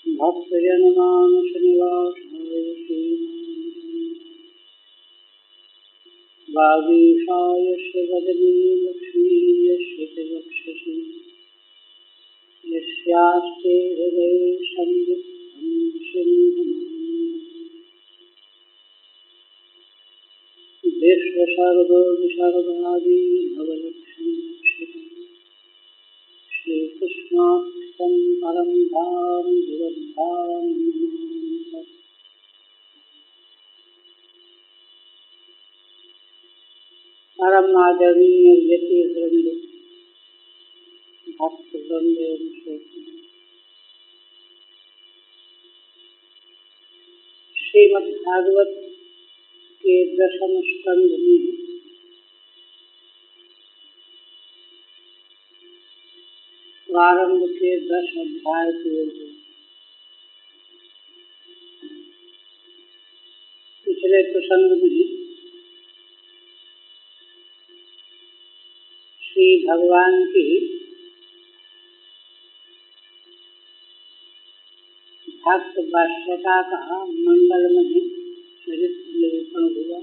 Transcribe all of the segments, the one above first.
भक्तजनमानसनिवासाय वागीशाय वदने लक्ष्मी यस्य च वक्षसि यस्यास्ते हृदये संवित्तं सिंहनाद विश्वसर्गविसर्गादि भवलक्ष्मीक्षितम् श्रीकृष्णाख्यं परं धाम जगद्धाम नमामि। परम आदरणीय यति वृंद भक्त वृंद श्रीमद् भागवत के 10वें स्कंध में प्रारंभ के 10 अध्याय हुए। पिछले प्रसंग में श्री भगवान की भक्त वश्यता का मंगलमय चरित्र निरूपण हुआ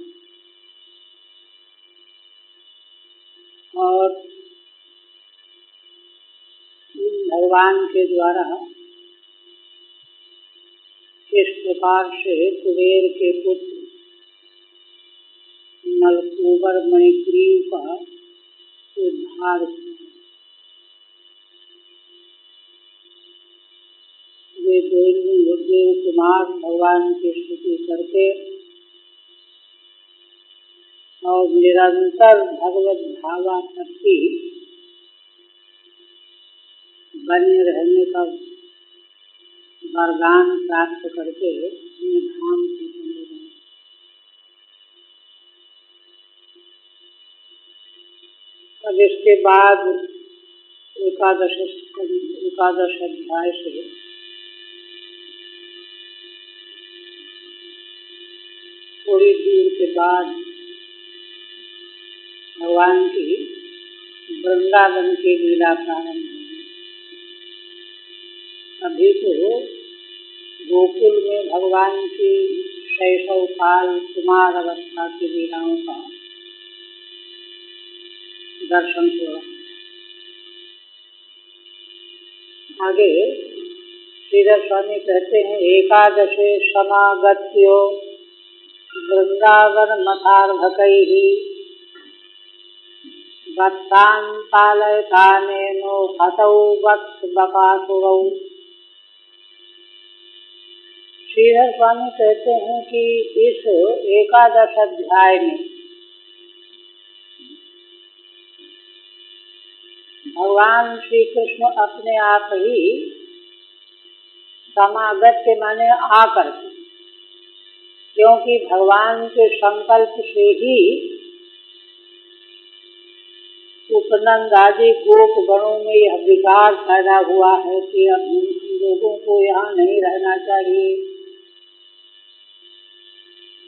और भगवान के द्वारा किस प्रकार से कुबेर के पुत्र नलकूबर मणिग्रीव का उद्धार हुआ। वे देव कुमार भगवान की स्तुति करके और निरंतर भगवत भावासक्ति बने रहने का वरदान प्राप्त करके अपने धाम से चले गए। अब इसके बाद एकादश अध्याय से थोड़ी दूर के बाद भगवान की वृंदावन की लीला प्रारंभ हुई। अभी तो गोकुल में भगवान की शैशव काल कुमार अवस्था की लीलाओं का दर्शन हो रहा है। आगे श्रीधर स्वामी कहते हैं, एकादशे समागत्यो वृंदावन मथार्भकैः वत्सान् पालयतानेनो हतौ वत्स बकासुरौ। श्रीधर स्वामी कहते हैं कि इस एकादश अध्याय में भगवान श्री कृष्ण अपने आप ही समागत के माने आकर, क्योंकि भगवान के संकल्प से ही उपनंद आदि गोप गणों में यह विकार पैदा हुआ है कि अब हम लोगों को यहाँ नहीं रहना चाहिए।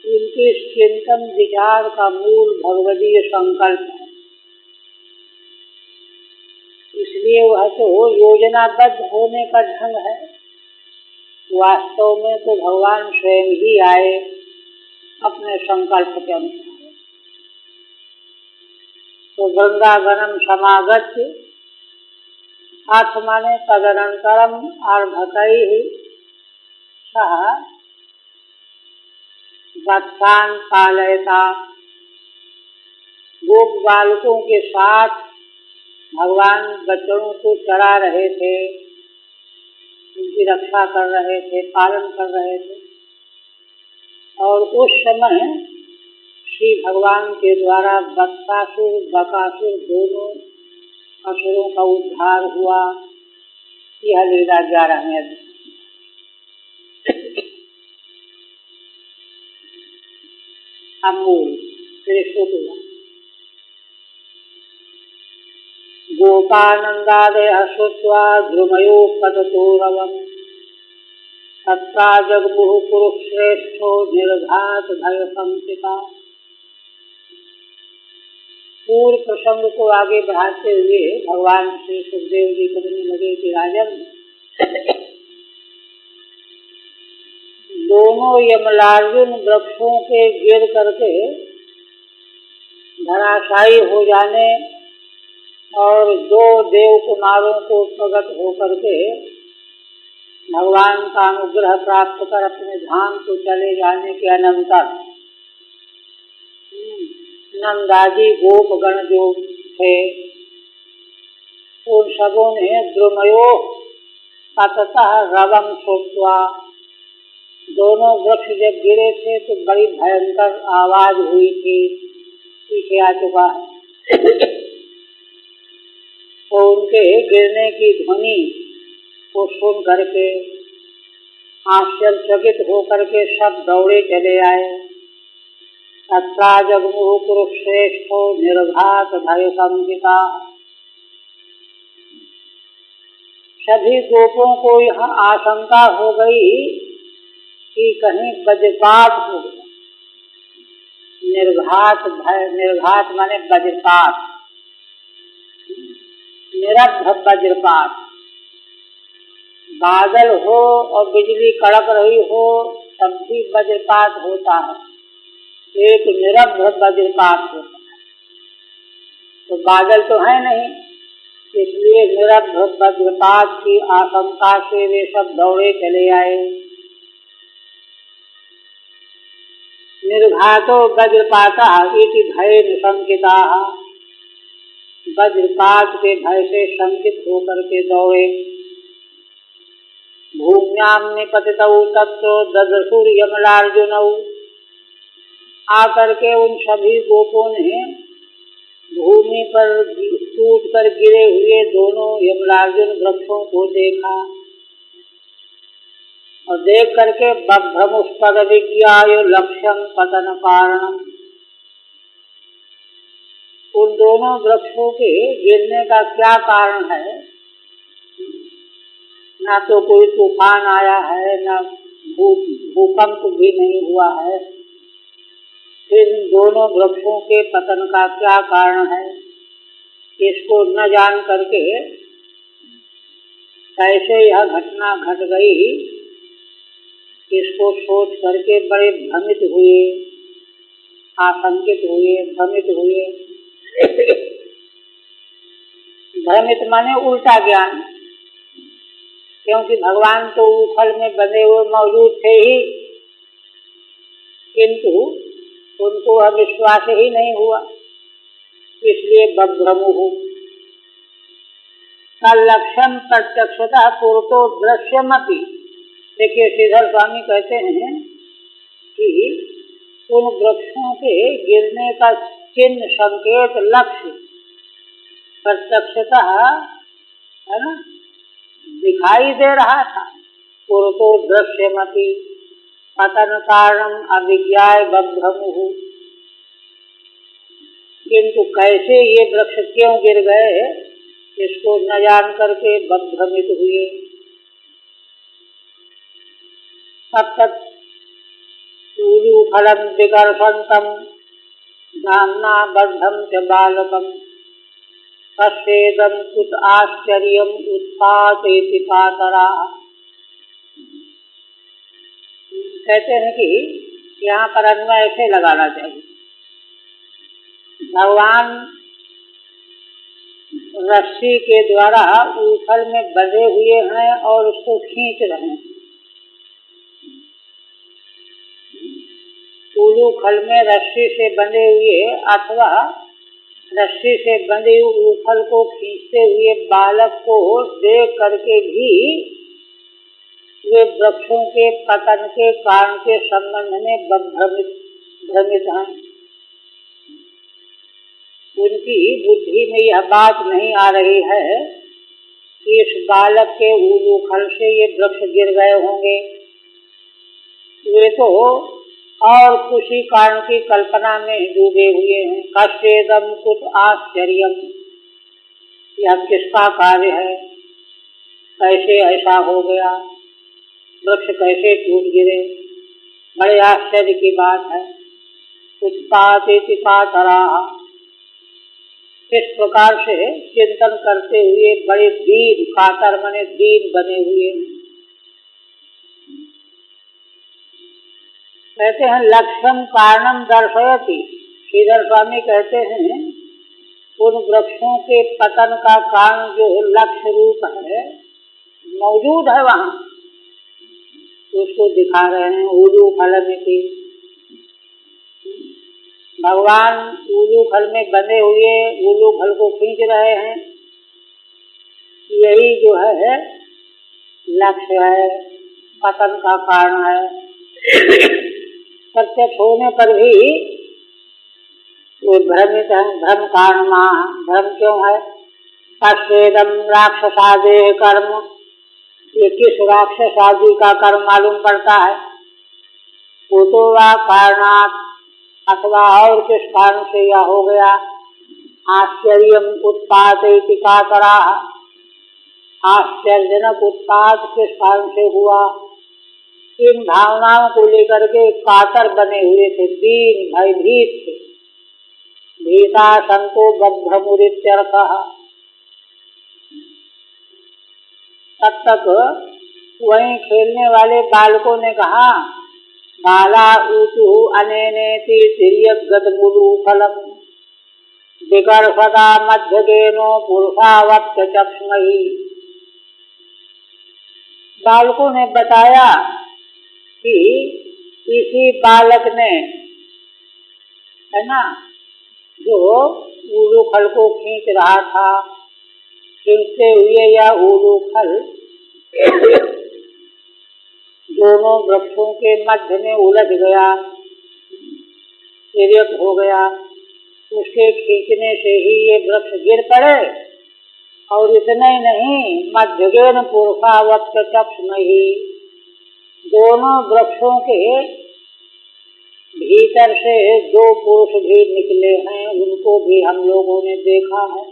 उनके चिंतन विचार का मूल भगवदीय संकल्प है, इसलिए वह तो योजनाबद्ध होने का ढंग है। वास्तव में तो भगवान स्वयं ही आए अपने संकल्प के अनुसार। तो वृंदावनम समागत्य अर्थ माने तदनंतरम अर्भकैः सह वत्सान् पालयता। गोप बालकों के साथ भगवान बच्चों को चरा रहे थे, उनकी रक्षा कर रहे थे, पालन कर रहे थे। और उस समय श्री भगवान के द्वारा वत्सासुर बकासुर दोनों असुरों का उद्धार हुआ। यह लीला 11वें अध्याय। अमूल गोपानन्दादयः श्रुत्वा द्रुमयोपततोरवम् तत्रा जगमुः कुरुश्रेष्ठो निर्घात भयसंकिता। पूर्व प्रसंग को आगे बढ़ाते हुए भगवान श्री सुखदेव जी कहने लगे कि राजन, दोनों यमलार्जुन वृक्षों के गिर करके धराशायी हो जाने और दो देव कुमारों को प्रकट होकर के भगवान का अनुग्रह प्राप्त कर अपने धाम को चले जाने के अनंतर नंदाजी गोपगण जो थे उन सबों ने द्रुमयो पततः रवम सोत्वा, दोनों वृक्ष जब गिरे थे तो बड़ी भयंकर आवाज हुई थी, पीछे आ चुका है। तो उनके गिरने की ध्वनि को सुन करके आश्चर्यचकित होकर के सब दौड़े चले आए। तत्रा जगमुः कुरुश्रेष्ठो निर्घात भय संहिता, सभी गोपों को यह आशंका हो गई कि कहीं वज्रपात हो गया। निर्घात भय, निर्घात माने वज्रपात, निरब्ध वज्रपात, बादल हो और बिजली कड़क रही हो तब भी वज्रपात होता है, एक निरब्ध वज्रपात होता है। तो बादल तो है नहीं, इसलिए निरब्ध वज्रपात की आशंका से वे सब दौड़े चले आए। निर्घातो वज्रपाता इति भय निशंकिता, वज्रपात के भय से शंकित होकर के दौड़े। भूम्याम निपतितौ तत्रो ददृशुर् यमलार्जुनौ, आकर के उन सभी गोपों ने भूमि पर टूट कर गिरे हुए दोनों यमलार्जुन वृक्षों को देखा और देख करके बभ्रमुष्पद विज्ञाय लक्ष्यम पतन कारणम, उन दोनों वृक्षों के गिरने का क्या कारण है। ना तो कोई तूफान आया है, ना भूकंप भी नहीं हुआ है, फिर दोनों वृक्षों के पतन का क्या कारण है, इसको न जान करके कैसे यह घटना घट गई, इसको सोच करके बड़े भ्रमित हुए, आशंकित हुए, भ्रमित हुए। भ्रमित माने उल्टा ज्ञान, क्योंकि भगवान तो उखल में बंधे हुए मौजूद थे ही, किंतु उनको अविश्वास ही नहीं हुआ, इसलिए बभ्रमुः। लक्ष्यम प्रत्यक्षतः पुरतो दृश्यमपि, देखिए श्रीधर स्वामी कहते हैं कि उन वृक्षों के गिरने का चिन्ह, संकेत, लक्ष्य प्रत्यक्षतः है ना दिखाई दे रहा था। पुरतो दृश्यमपि पतन कारणम अविज्ञाय बभ्रमुः, किंतु कैसे ये वृक्ष क्यों गिर गए इसको न जान करके बभ्रमित हुए। तब तक सूर्युफलम विकर्षन्तम धाम्ना बद्धं च बालकम पश्येदं कुत आश्चर्यम उत्पातेति कातरा। कहते हैं कि यहाँ पर अन्वय ऐसे लगाना चाहिए, भगवान रस्सी के द्वारा ऊखल में बंधे हुए हैं और उसको खींच रहे हैं। उलूखल में रस्सी से बंधे हुए अथवा रस्सी से बंधे ऊखल को खींचते हुए बालक को देख करके भी वे वृक्षों के पतन के कारण के संबंध में भ्रमित हैं। उनकी बुद्धि में यह बात नहीं आ रही है कि इस बालक के उलूखल से ये वृक्ष गिर गए होंगे। वे तो और खुशी कारण की कल्पना में डूबे हुए हैं। कश्चेदम कुत आश्चर्यम, यह किसका कार्य है, कैसे ऐसा हो गया, वृक्ष कैसे टूट गिरे, बड़े आश्चर्य की बात है। उत्पातेति कातरा, इस प्रकार से चिंतन करते हुए बड़े दीन, कातर माने दीन बने हुए हैं। कहते हैं लक्ष्यम कारणम दर्शयति। श्रीधर स्वामी कहते हैं उन वृक्षों के पतन का कारण जो लक्ष्य रूप है मौजूद है वहाँ, उसको दिखा रहे हैं। ऊलू फल में थी, भगवान ऊलू फल में बंधे हुए ऊलू फल को खींच रहे हैं। यही जो है लक्ष्य है, पतन का कारण है। प्रत्यक्ष होने पर भी वो भ्रमित है। भ्रम कारण भ्रम क्यों है? पश्चेदम राक्षसादेह कर्म, ये किस राक्षस आदि का कर्म मालूम पड़ता है? वो तो वह कारणात, अथवा और किस कारण से यह हो गया? आश्चर्य उत्पादयति कातरा, आश्चर्यजनक उत्पाद किस कारण से हुआ? इन भावनाओं को लेकर के कातर बने हुए थे, दीन भयभीत थे। भीता संतो बभ्रमुरित्यर्थः। तब तक वहीं खेलने वाले बालकों ने कहा बाला ऊतु अनेनेति तिर्यगतमुलु फलम विकर्षदा मध्यगेनो पुरुषावत्य चक्ष्महि। बालकों ने बताया कि इसी बालक ने, है ना, जो ऊलू फल को खींच रहा था, खींचते हुए या ऊलू फल दोनों वृक्षों के मध्य में उलझ गया, तिर्यक हो गया। उसके खींचने से ही ये वृक्ष गिर पड़े। और इतना ही नहीं, मध्यगेन पुरुषावत्य चक्ष्महि, दोनों वृक्षों के भीतर से दो पुरुष भी निकले हैं, उनको भी हम लोगों ने देखा है।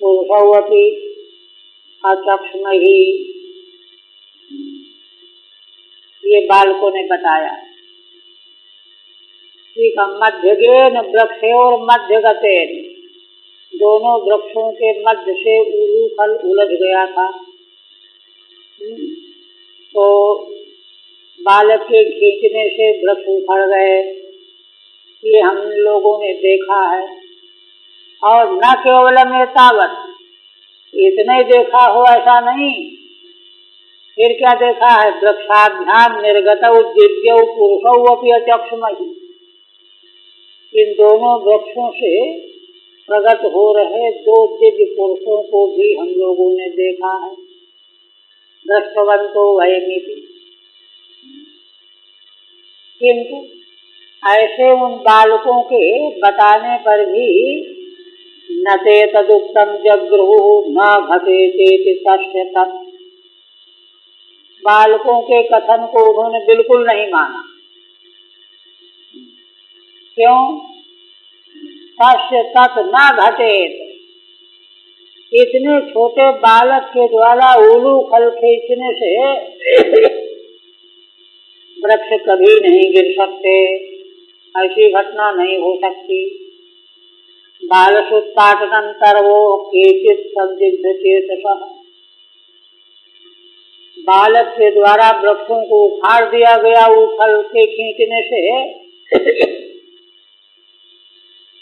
पुरुषवती अचक्ष्महि, ये बालकों ने बताया। ठीक है, मध्यगेन वृक्षोर मध्यगतेन, दोनों वृक्षों के मध्य से ऊलू फल उलझ गया था। तो बालक के खींचने से वृक्ष उखड़ गए, ये हम लोगों ने देखा है। और न केवलम एतावत्, इतना ही देखा हो ऐसा नहीं, फिर क्या देखा है? वृक्षाभ्याम निर्गतौ दिव्यौ पुरुषौ अपि अचक्ष्महि, इन दोनों वृक्षों से प्रकट हो रहे दो दिव्य पुरुषों को भी हम लोगों ने देखा है। दृष्टवंतो वयमिति। किंतु ऐसे उन बालकों के बताने पर भी न ते तदुक्तम जगृहु न घटेतेति तस्य तत्, बालकों के कथन को उन्होंने बिल्कुल नहीं माना। क्यों? तस्य तत् न घटेत, इतने छोटे बालक के द्वारा ऊलू फल खींचने से वृक्ष कभी नहीं गिर सकते, ऐसी घटना नहीं हो सकती। बालसुत्पाटनंतर्वो केचित् संदिग्ध चेतसः, बालक के द्वारा वृक्षों को उखाड़ दिया गया उखल के खींचने से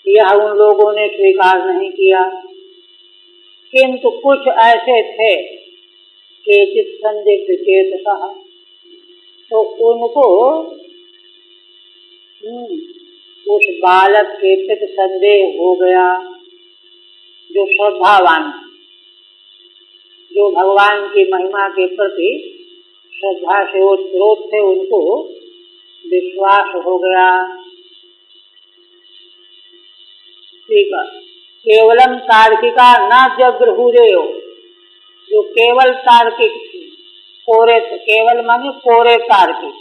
यह उन लोगों ने स्वीकार नहीं किया। किंतु कुछ ऐसे थे केचित् संदिग्ध चेतसः, तो उनको उस बालक के प्रति संदेह हो गया। जो श्रद्धावान, जो भगवान की महिमा के प्रति श्रद्धा से ओतप्रोत थे, उनको विश्वास हो गया। ठीक है, केवलम तार्किका न जगृहुरेयो, जो केवल तार्किक थे, कोरे, केवल माने कोरे तार्किक,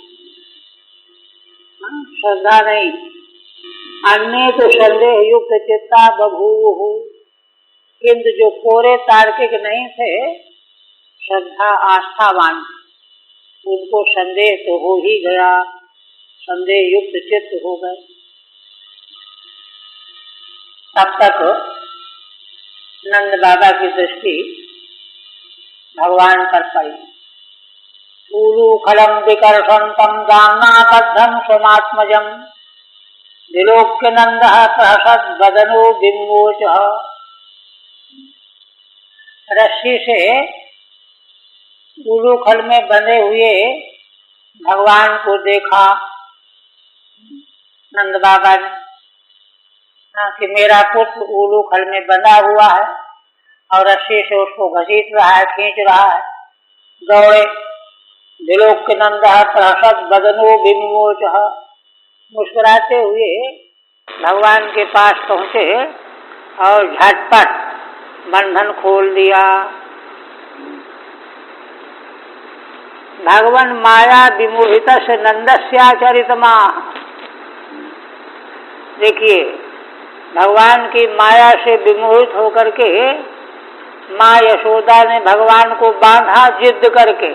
श्रद्धा नहीं। अन्य तो संदेह युक्त चित्ता बभूवुः, किंतु जो कोरे तार्किक नहीं थे, श्रद्धा आस्थावान, उनको संदेह तो हो ही गया, संदेह युक्त चित्त हो गए। तब तक नंद बाबा की दृष्टि भगवान पर पड़ी। ऊलूखलम विकर्षन्तं दाम्नाबद्धं स्वमात्मजं विलोक्य नन्दः प्रहसत् वदनो बिम्बोचः। रस्सी से उलूखल में बंधे हुए भगवान को देखा नंद बाबा ने कि मेरा पुत्र उलूखल में बंधा हुआ है और रस्सी से उसको घसीट रहा है, खींच रहा है। दौड़े विलोक्य नंदः प्रहसत् वदनो बिम्बोचः, मुस्कुराते हुए भगवान के पास पहुंचे और झटपट बंधन खोल दिया। भगवान माया विमोहितस्य नंदस्याचरितमा। देखिए, भगवान की माया से विमोहित होकर के माँ यशोदा ने भगवान को बांधा जिद करके,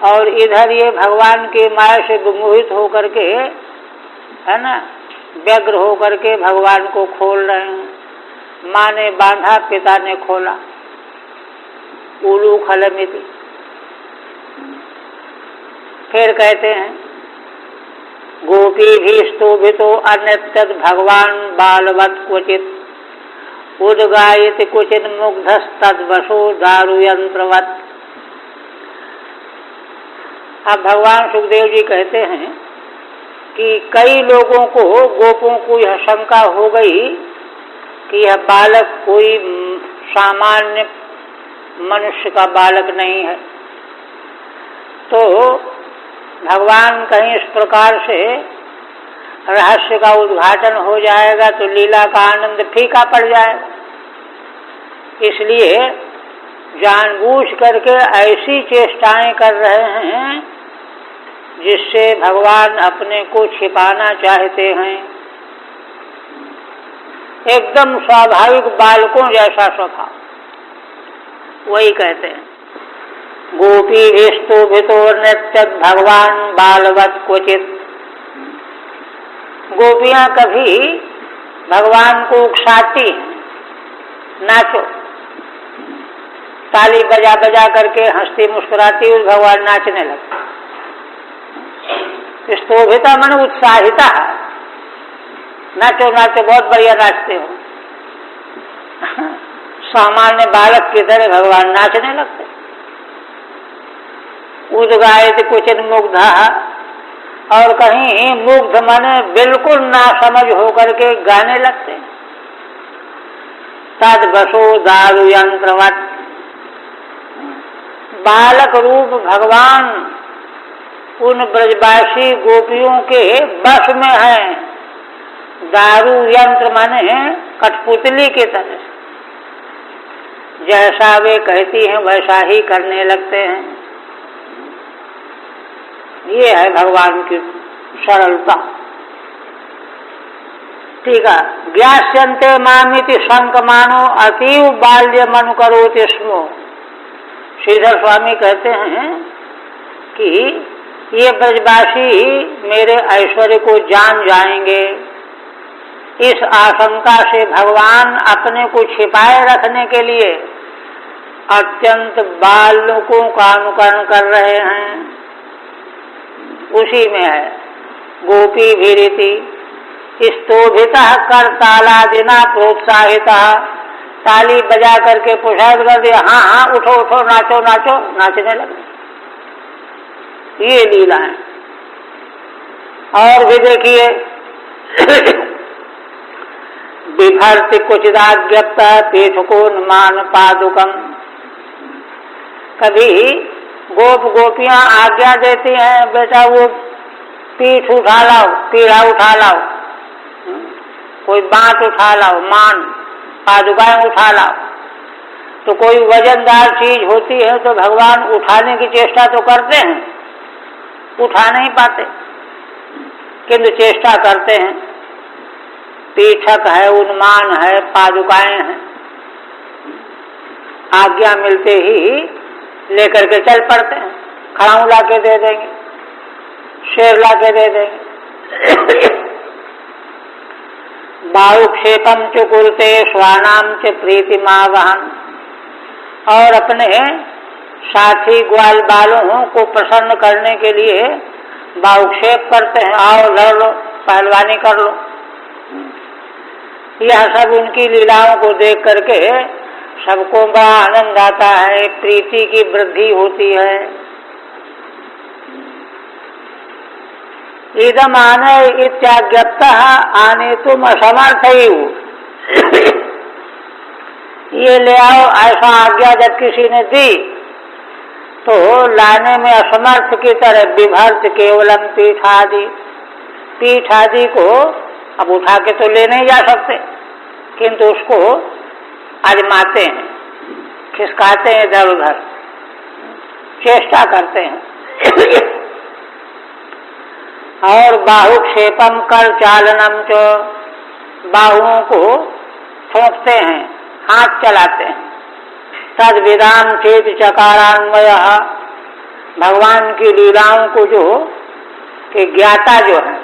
और इधर ये भगवान की माया से विमोहित होकर के, है ना, व्यग्र होकर के भगवान को खोल रहे हैं। माँ ने बांधा, पिता ने खोला। उलूखलमिति। फिर कहते हैं गोपीभिस्तोभितो अन्यत् भगवान बालवत् क्वचित् उद्गायति क्वचिन् मुग्धस्तद्वशो दारुयंत्रवत्। अब भगवान सुखदेव जी कहते हैं कि कई लोगों को, गोपों को यह शंका हो गई कि यह बालक कोई सामान्य मनुष्य का बालक नहीं है। तो भगवान कहीं इस प्रकार से रहस्य का उद्घाटन हो जाएगा तो लीला का आनंद फीका पड़ जाएगा। इसलिए जानबूझ करके ऐसी चेष्टाएं कर रहे हैं जिससे भगवान अपने को छिपाना चाहते हैं। एकदम स्वाभाविक बालकों जैसा स्वभाव, वही कहते हैं गोपीभिस्तोभितो नृत्यत् भगवान बालवत् क्वचित्। गोपियां कभी भगवान को उकसाती हैं, नाचो, ताली बजा बजा करके हंसती मुस्कुराती हुई भगवान नाचने लगते। स्तोभिता मन उत्साहिता, नाचो नाचो, बहुत बढ़िया नाचते हो। सामान्य बालक की तरह भगवान नाचने लगते। उद्गायति क्वचिन् मुग्धः, और कहीं मुग्ध मन बिल्कुल नासमझ होकर के गाने लगते। तद्वशो दारुयंत्रवत्, बालक रूप भगवान उन ब्रजवासी गोपियों के बस में है। दारू यंत्र माने कठपुतली की तरह, जैसा वे कहती हैं वैसा ही करने लगते हैं। ये है भगवान की सरलता। ठीक है। ज्ञास्यन्ते मामिति शंकमानो अतीव बाल्यम अनुकरोति स्मो। श्रीधर स्वामी कहते हैं कि ये ब्रजवासी मेरे ऐश्वर्य को जान जाएंगे। इस आशंका से भगवान अपने को छिपाए रखने के लिए अत्यंत बालकों का अनुकरण कर रहे हैं। उसी में है गोपी भीरिति स्तोभितः कर तालादिना प्रोत्साहिता। ताली बजा करके प्रोत्साहित कर दिया, हाँ हाँ उठो उठो, नाचो नाचो, नाचने लगे। ये लीला है। और भी देखिए बिभर्ति कुचिदाज्ञप्त पीठकोन्मान पादुकम। कभी गोप गोपियां आज्ञा देती हैं, बेटा वो पीठ उठा लाओ, पीढ़ा उठा लाओ, कोई बांट उठा लाओ, मान पादुकाएं उठा लाओ। तो कोई वजनदार चीज होती है तो भगवान उठाने की चेष्टा तो करते हैं, उठा नहीं पाते किंतु चेष्टा करते हैं। पीठक है, उन्मान है, पादुकाएं हैं, आज्ञा मिलते ही लेकर के चल पड़ते हैं। खड़ाऊ ला के दे देंगे, शेर ला के दे देंगे। बाहुक्षेपम च कुरुते स्वानाम च प्रीतिमावहन। और अपने साथी ग्वाल बालों को प्रसन्न करने के लिए बाहुक्षेप करते हैं, आओ लड़ लो, पहलवानी कर लो। यह सब उनकी लीलाओं को देख करके सबको बड़ा आनंद आता है, प्रीति की वृद्धि होती है। इदम आने इत्याज्ञप्तः आने तुम असमर्थ ही हो, ये ले आओ, ऐसा आज्ञा जब किसी ने दी तो लाने में असमर्थ की तरह विभर्त केवलम पीठ आदि को अब उठा के तो ले नहीं जा सकते, किंतु उसको आजमाते हैं, खिसकाते हैं इधर उधर, चेष्टा करते हैं। और बाहुक्षेपम कर चालनम चो, बाहुओं को ठोंकते हैं, हाथ चलाते हैं। तद विदाम चेत चकारान्वय, भगवान की लीलाओं को जो कि ज्ञाता जो है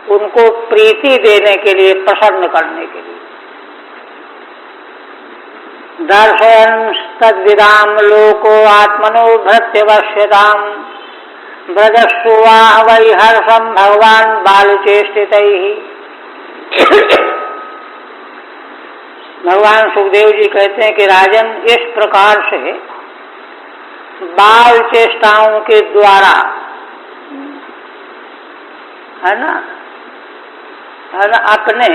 उनको प्रीति देने के लिए, प्रसन्न करने के लिए दर्शयन् तद विदाम लोको आत्मनो भृत्यवश्यताम ब्रजस्सुवाह वै हर्षम भगवान बालचेष्टितैः। भगवान सुखदेव जी कहते हैं कि राजन, इस प्रकार से बाल चेष्टाओं के द्वारा है ना अपने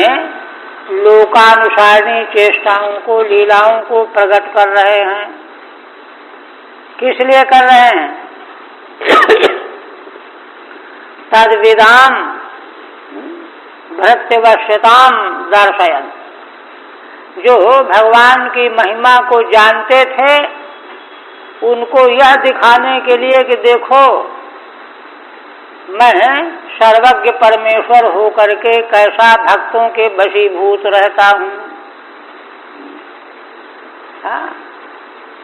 लोकानुसारणी चेष्टाओं को, लीलाओं को प्रकट कर रहे हैं। किस लिए कर रहे हैं? तद विदाम भृत्यवश्यताम दर्शयन्, जो भगवान की महिमा को जानते थे उनको यह दिखाने के लिए कि देखो मैं सर्वज्ञ परमेश्वर होकर के कैसा भक्तों के वशीभूत रहता हूँ।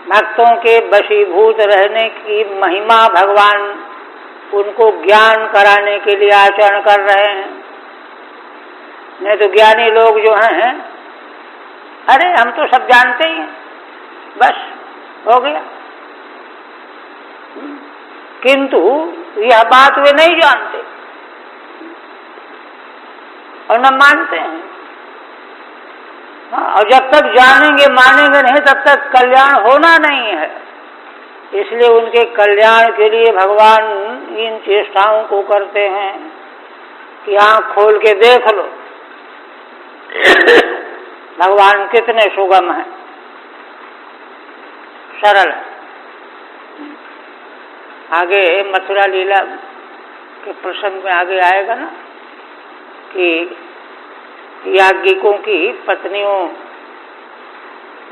भक्तों के वशीभूत रहने की महिमा भगवान उनको ज्ञान कराने के लिए आचरण कर रहे हैं। नहीं तो ज्ञानी लोग जो हैं, अरे हम तो सब जानते ही हैं, बस हो गया। किंतु यह बात वे नहीं जानते और न मानते हैं। और जब तक जानेंगे मानेंगे नहीं तब तक कल्याण होना नहीं है। इसलिए उनके कल्याण के लिए भगवान इन चेष्टाओं को करते हैं कि आँख खोल के देख लो भगवान कितने सुगम हैं, सरल है। आगे मथुरा लीला के प्रसंग में आगे आएगा ना कि याज्ञिकों की पत्नियों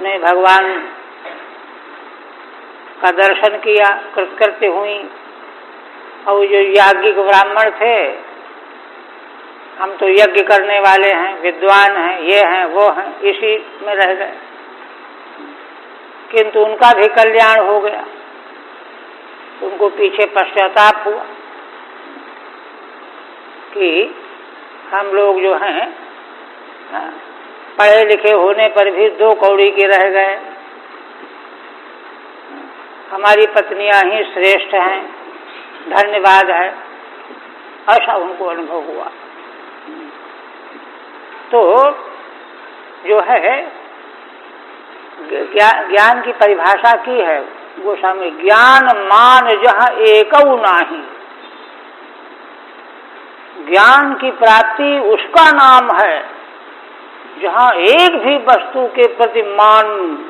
ने भगवान का दर्शन किया, कृतकृत्य हुई, और जो याज्ञिक ब्राह्मण थे, हम तो यज्ञ करने वाले हैं, विद्वान हैं, ये हैं वो हैं, इसी में रह गए। किंतु उनका भी कल्याण हो गया, उनको पीछे पश्चाताप हुआ कि हम लोग जो हैं पढ़े लिखे होने पर भी 2 कौड़ी के रह गए, हमारी पत्नियां ही श्रेष्ठ हैं, धन्यवाद है, ऐसा उनको अनुभव हुआ। तो जो है ज्ञान की परिभाषा की है गोस्वामी, ज्ञान मान जहाँ एकौ नाही, ज्ञान की प्राप्ति उसका नाम है जहाँ एक भी वस्तु के प्रति मान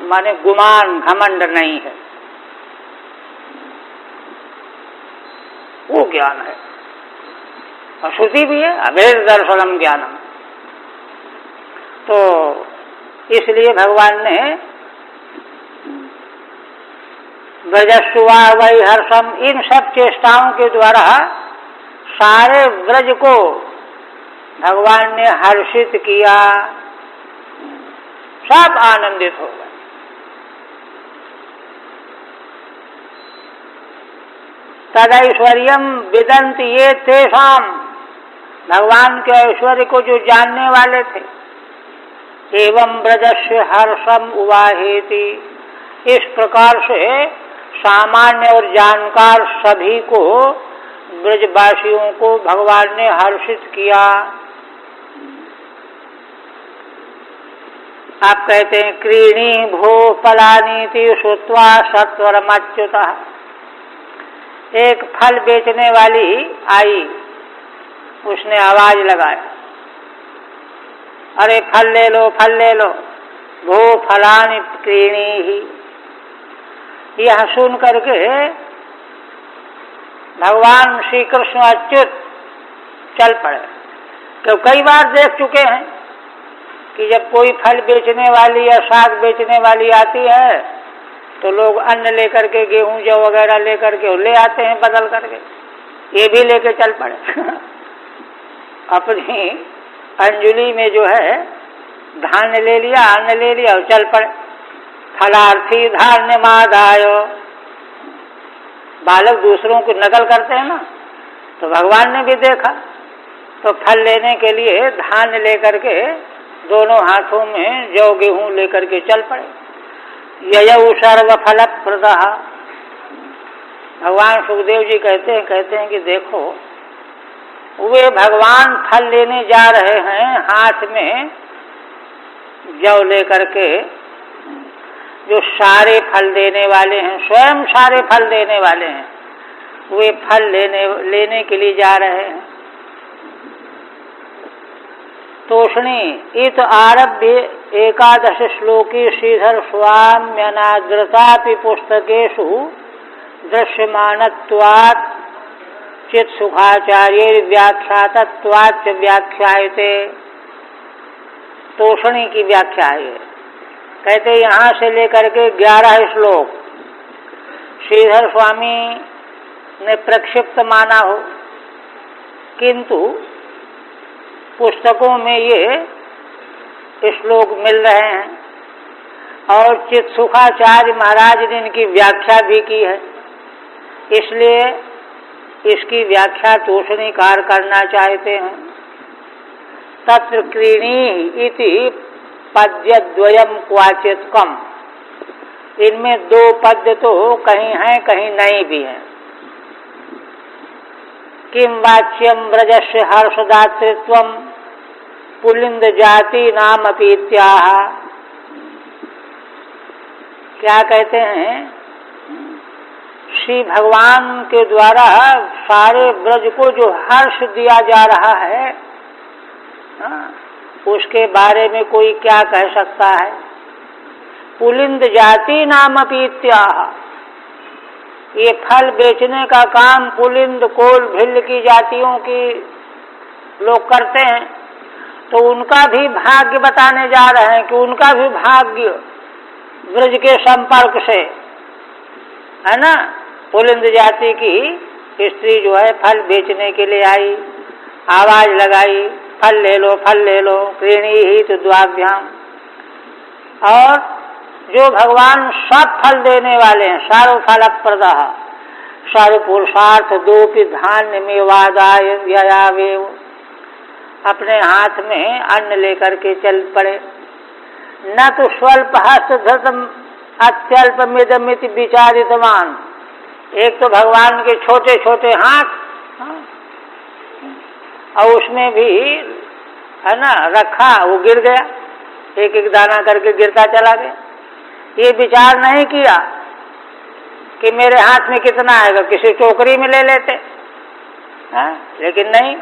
माने गुमान घमंड नहीं है, वो ज्ञान है। और श्रुति भी है अभेद दर्शनम ज्ञानम। तो इसलिए भगवान ने ब्रजस्सुवा वै हर्षम, इन सब चेष्टाओं के द्वारा सारे ब्रज को भगवान ने हर्षित किया, सब आनंदित हो गए। तदैश्वर्यम विदंत ये तेषाम, भगवान के ऐश्वर्य को जो जानने वाले थे, एवं ब्रजस्य हर्षम उवाहेति, इस प्रकार से सामान्य और जानकार सभी को, ब्रजवासियों को भगवान ने हर्षित किया। आप कहते हैं क्रीणी भो फलानीति श्रुत्वा सत्वरमच्युतः। एक फल बेचने वाली आई, उसने आवाज लगाया, अरे फल ले लो, फल ले लो, भो फलानि क्रीणी ही। यह सुन करके भगवान श्री कृष्ण अच्युत चल पड़े। तो कई बार देख चुके हैं कि जब कोई फल बेचने वाली या साग बेचने वाली आती है तो लोग अन्न लेकर के, गेहूं जौ वगैरह लेकर के ले आते हैं बदल करके, ये भी लेके चल पड़े। अपनी अंजुली में जो है धान्य ले लिया, अन्न ले लिया और चल पड़े। फलार्थी धान्य मादायो। बालक दूसरों की नकल करते हैं ना, तो भगवान ने भी देखा, तो फल लेने के लिए धान्य लेकर के दोनों हाथों में जौ गेहूं लेकर के चल पड़े। ययौ सर्व फल प्रदः। भगवान सुखदेव जी कहते हैं कि देखो, वे भगवान फल लेने जा रहे हैं हाथ में जौ लेकर के, जो सारे फल देने वाले हैं, स्वयं सारे फल देने वाले हैं, वे फल लेने के लिए जा रहे हैं। तोषणी इत आरभ्य 11 श्लोकी श्रीधर स्वाम्यनाग्रतापि पुस्तकेषु दृश्यमानत्वात् चित सुखाचार्य व्याख्यातत्वाच्च व्याख्यायते। तोषणी की व्याख्या है। कहते यहाँ से लेकर के 11 श्लोक श्रीधर स्वामी ने प्रक्षिप्त माना हो, किंतु पुस्तकों में ये श्लोक मिल रहे हैं और चित्सुखाचार्य महाराज ने इनकी व्याख्या भी की है, इसलिए इसकी व्याख्या तोषणीकार करना चाहते हैं। तत्र क्रीणी इति पद्यद्वयम क्वाचित कम। इनमें 2 पद्य तो कहीं हैं कहीं नहीं भी हैं। किम वाच्यम ब्रजस्य हर्षदातृत्वम पुलिंद जाति नाम अपीत्याह। क्या कहते हैं, श्री भगवान के द्वारा सारे ब्रज को जो हर्ष दिया जा रहा है, उसके बारे में कोई क्या कह सकता है। पुलिंद जाति नाम अपीत्याह। ये फल बेचने का काम पुलिंद, कोल, भिल्ल की जातियों की लोग करते हैं, तो उनका भी भाग्य बताने जा रहे हैं कि उनका भी भाग्य ब्रज के संपर्क से है ना। पुलिंद जाति की स्त्री जो है फल बेचने के लिए आई, आवाज लगाई, फल ले लो, फल ले लो, क्रीणी ही तो द्वाभ्याम। और जो भगवान सब फल देने वाले हैं, सर्व फल प्रदः सर्व पुरुषार्थ दोपि धान्य में वादाय व्ययावेव, अपने हाथ में अन्न लेकर के चल पड़े। न तो स्वल्प हस्त धृतम अत्यल्प मिदमिति विचारितवान। एक तो भगवान के छोटे छोटे हाथ, और उसमें भी है ना रखा, वो गिर गया, एक एक दाना करके गिरता चला गया। ये विचार नहीं किया कि मेरे हाथ में कितना आएगा, किसी टोकरी में ले लेते है, लेकिन नहीं।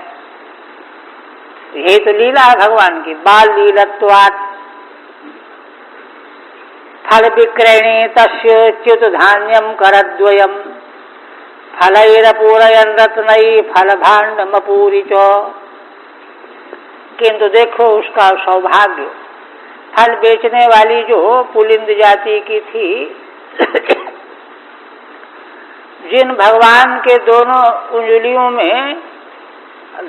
ये तो लीला है भगवान की, बाल लीलत्वात्। फल विक्रयणे तस्य च्युत धान्यम करद्वयम फलैरपूरयन् रत्नै फल भाण्डमपूरि च। किंतु देखो उसका सौभाग्य, फल बेचने वाली जो पुलिंद जाति की थी, जिन भगवान के दोनों उंगलियों में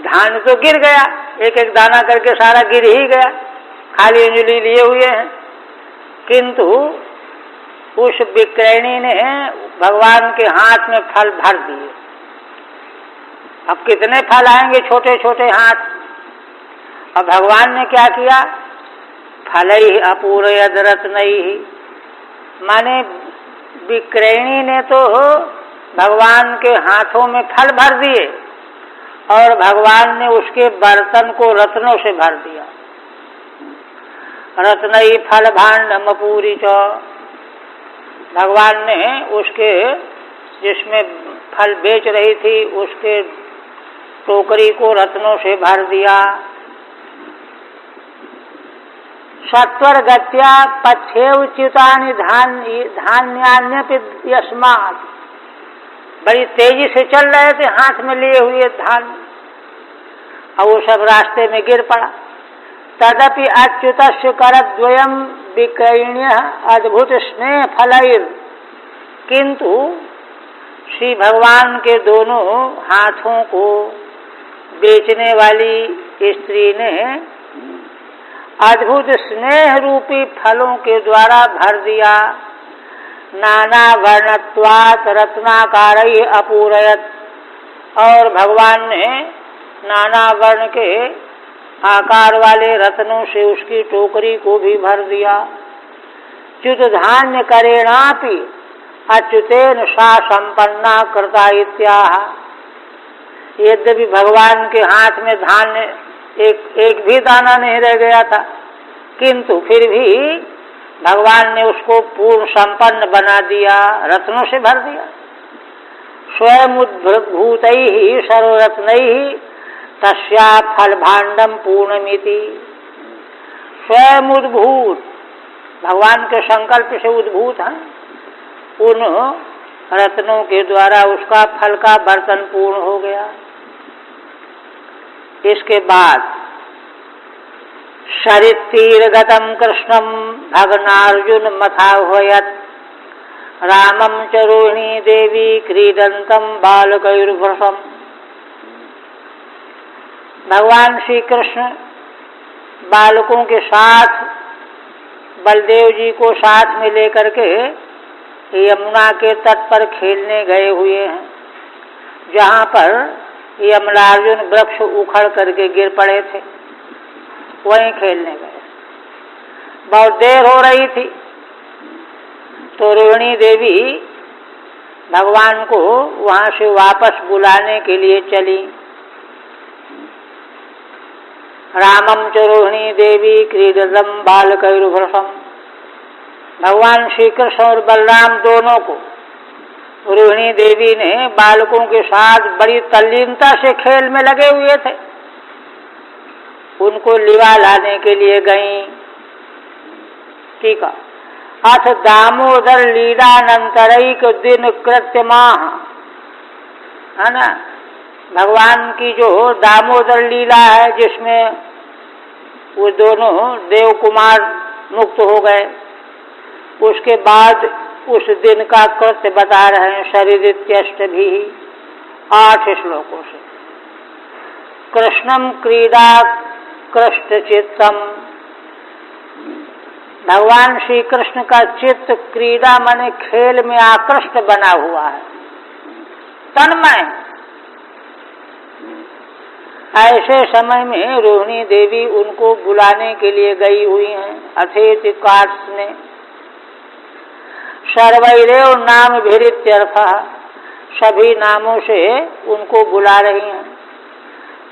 धान तो गिर गया, एक एक दाना करके सारा गिर ही गया, खाली उंगली लिए हुए हैं, किंतु उस विक्रयणी ने भगवान के हाथ में फल भर दिए। अब कितने फल आएंगे, छोटे छोटे हाथ। अब भगवान ने क्या किया, फलैः अपूरयद् रत्नैः, माने विक्रयणी ने तो भगवान के हाथों में फल भर दिए और भगवान ने उसके बर्तन को रत्नों से भर दिया। रत्नई फल भांड पूरी चौ, भगवान ने उसके जिसमें फल बेच रही थी उसके टोकरी को रत्नों से भर दिया। सत्वर गत्या पथ्येव च्युतानि धान्यान्यपि यस्मात्, बड़ी तेजी से चल रहे थे हाथ में लिए हुए धान, और वो सब रास्ते में गिर पड़ा। तदपि अच्युतस्य करद्वयम् विक्रयण्यः अद्भुत स्नेह फलैर्, किंतु श्री भगवान के दोनों हाथों को बेचने वाली स्त्री ने अद्भुत स्नेह रूपी फलों के द्वारा भर दिया। नाना वर्णत्वात् रत्नाकारैः अपूरयत्, और भगवान ने नाना वर्ण के आकार वाले रत्नों से उसकी टोकरी को भी भर दिया। च्युत धान्य करेणापि अच्युतेन सा संपन्ना कृता इत्याह, यद्यपि भगवान के हाथ में धान्य एक भी दाना नहीं रह गया था, किंतु फिर भी भगवान ने उसको पूर्ण संपन्न बना दिया, रत्नों से भर दिया। स्वयं उद्भूतैः सर्वरत्नैः तस्या फल भांडम पूर्णमिति, स्वयं उद्भूत, भगवान के संकल्प से उद्भूत है, उन रत्नों के द्वारा उसका फल का बर्तन पूर्ण हो गया। इसके बाद सरितीर्गतम कृष्णम भगनार्जुन मथाह्वयत्, रामं च रोहिणी देवी क्रीडंतम बालकैर्वृषम्। भगवान श्री कृष्ण बालकों के साथ बलदेव जी को साथ में लेकर के यमुना के तट पर खेलने गए हुए हैं, जहाँ पर यमलार्जुन वृक्ष उखड़ करके गिर पड़े थे, वहीं खेलने गए। बहुत देर हो रही थी तो रोहिणी देवी भगवान को वहां से वापस बुलाने के लिए चली। रामम च रोहिणी देवी क्रीडतम बालकैर्वृषम्, भगवान श्री कृष्ण और बलराम दोनों को रोहिणी देवी ने बालकों के साथ बड़ी तल्लीनता से खेल में लगे हुए थे, उनको लिवा लाने के लिए गईं। ठीक है। अथ दामोदर लीलानंतरैक दिन कृत्यमाह, है ना, भगवान की जो दामोदर लीला है जिसमें वो दोनों देव कुमार मुक्त हो गए, उसके बाद उस दिन का कृत्य बता रहे हैं शरीरित्यष्टभी 8 श्लोकों से। कृष्णम क्रीडा कृष्ण चित्तम, भगवान श्री कृष्ण का चित्त क्रीडा माने खेल में आकृष्ट बना हुआ है, तन्मय। ऐसे समय में रोहिणी देवी उनको बुलाने के लिए गई हुई हैं अथेति कार्स ने। सर्वैरेव नाम भिरित्यर्थः, सभी नामों से उनको बुला रही हैं।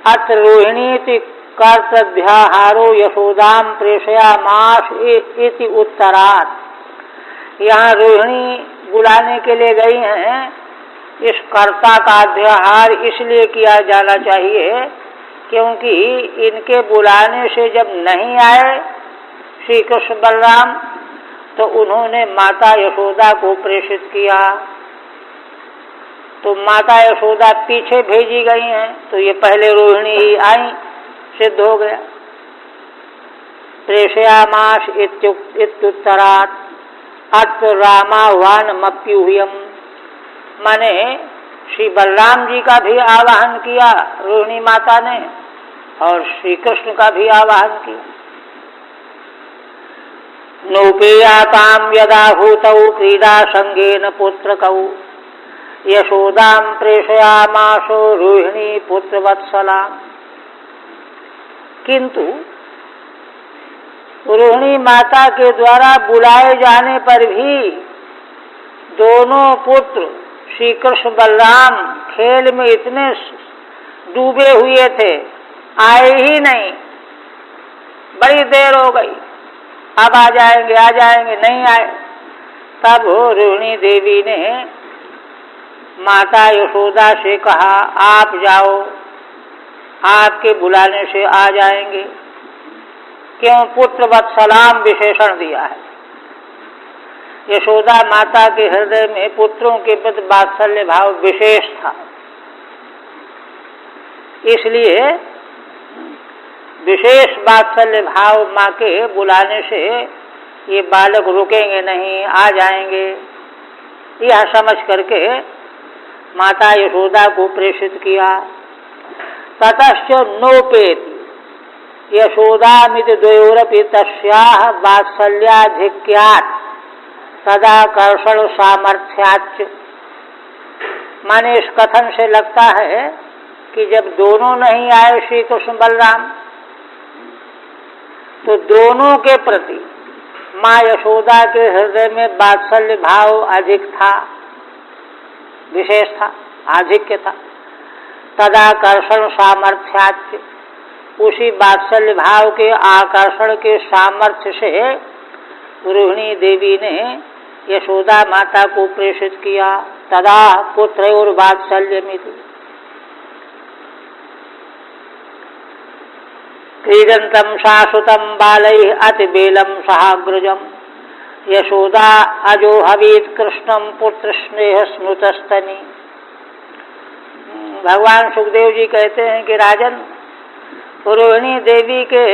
अत्र रोहिणी कर्तव्याहारो यशोदाम प्रेषयामास इति उत्तरात्, यहाँ रोहिणी बुलाने के लिए गई हैं, इस कर्ता का अध्याहार इसलिए किया जाना चाहिए क्योंकि इनके बुलाने से जब नहीं आए श्री कृष्ण बलराम तो उन्होंने माता यशोदा को प्रेषित किया, तो माता यशोदा पीछे भेजी गई हैं, तो ये पहले रोहिणी ही आई, सिद्ध हो गया। प्रेषयामास इत्युत्तरात् अत्र रामाह्वानमप्युह्यम्, माने श्री बलराम जी का भी आवाहन किया रोहिणी माता ने और श्री कृष्ण का भी आवाहन किया। नौपेयाताम यदा हूतौ क्रीडा संगेन पुत्रकौ यशोदाम प्रेषयामासो रोहिणी पुत्रवत्सला, किंतु रोहिणी माता के द्वारा बुलाए जाने पर भी दोनों पुत्र श्री कृष्ण बलराम खेल में इतने डूबे हुए थे, आए ही नहीं। बड़ी देर हो गई, अब आ जाएंगे, नहीं आए। तब रोहिणी देवी ने माता यशोदा से कहा, आप जाओ, आपके बुलाने से आ जाएंगे। क्यों? पुत्र वत्सलाम विशेषण दिया है। यशोदा माता के हृदय में पुत्रों के प्रति वात्सल्य भाव विशेष था, इसलिए विशेष वात्सल्य भाव माँ के बुलाने से ये बालक रुकेंगे नहीं, आ जाएंगे। यह समझ करके माता यशोदा को प्रेषित किया। ततश्च नोपेति यशोदामिति द्वयोरपि तस्याः वात्सल्याधिक्यात् तदाकर्षण सामर्थ्याच्च। माने इस कथन से लगता है कि जब दोनों नहीं आए श्री कृष्ण बलराम, तो दोनों के प्रति माँ यशोदा के हृदय में वात्सल्य भाव अधिक था, विशेष था, आधिक्य था। तदाकर्षण सामर्थ्याच्च, उसी वात्सल्य भाव के आकर्षण के सामर्थ्य से रोहिणी देवी ने यशोदा माता को प्रेषित किया। तदा पुत्रयोर वात्सल्यमिति क्रीडन्तं शाश्वतं बालैः अतिबेलं सहाग्रजम् यशोदा अजोहवीत कृष्णं पुत्र स्नेह स्नुतस्तनि। भगवान सुखदेव जी कहते हैं कि राजन, रोहिणी देवी के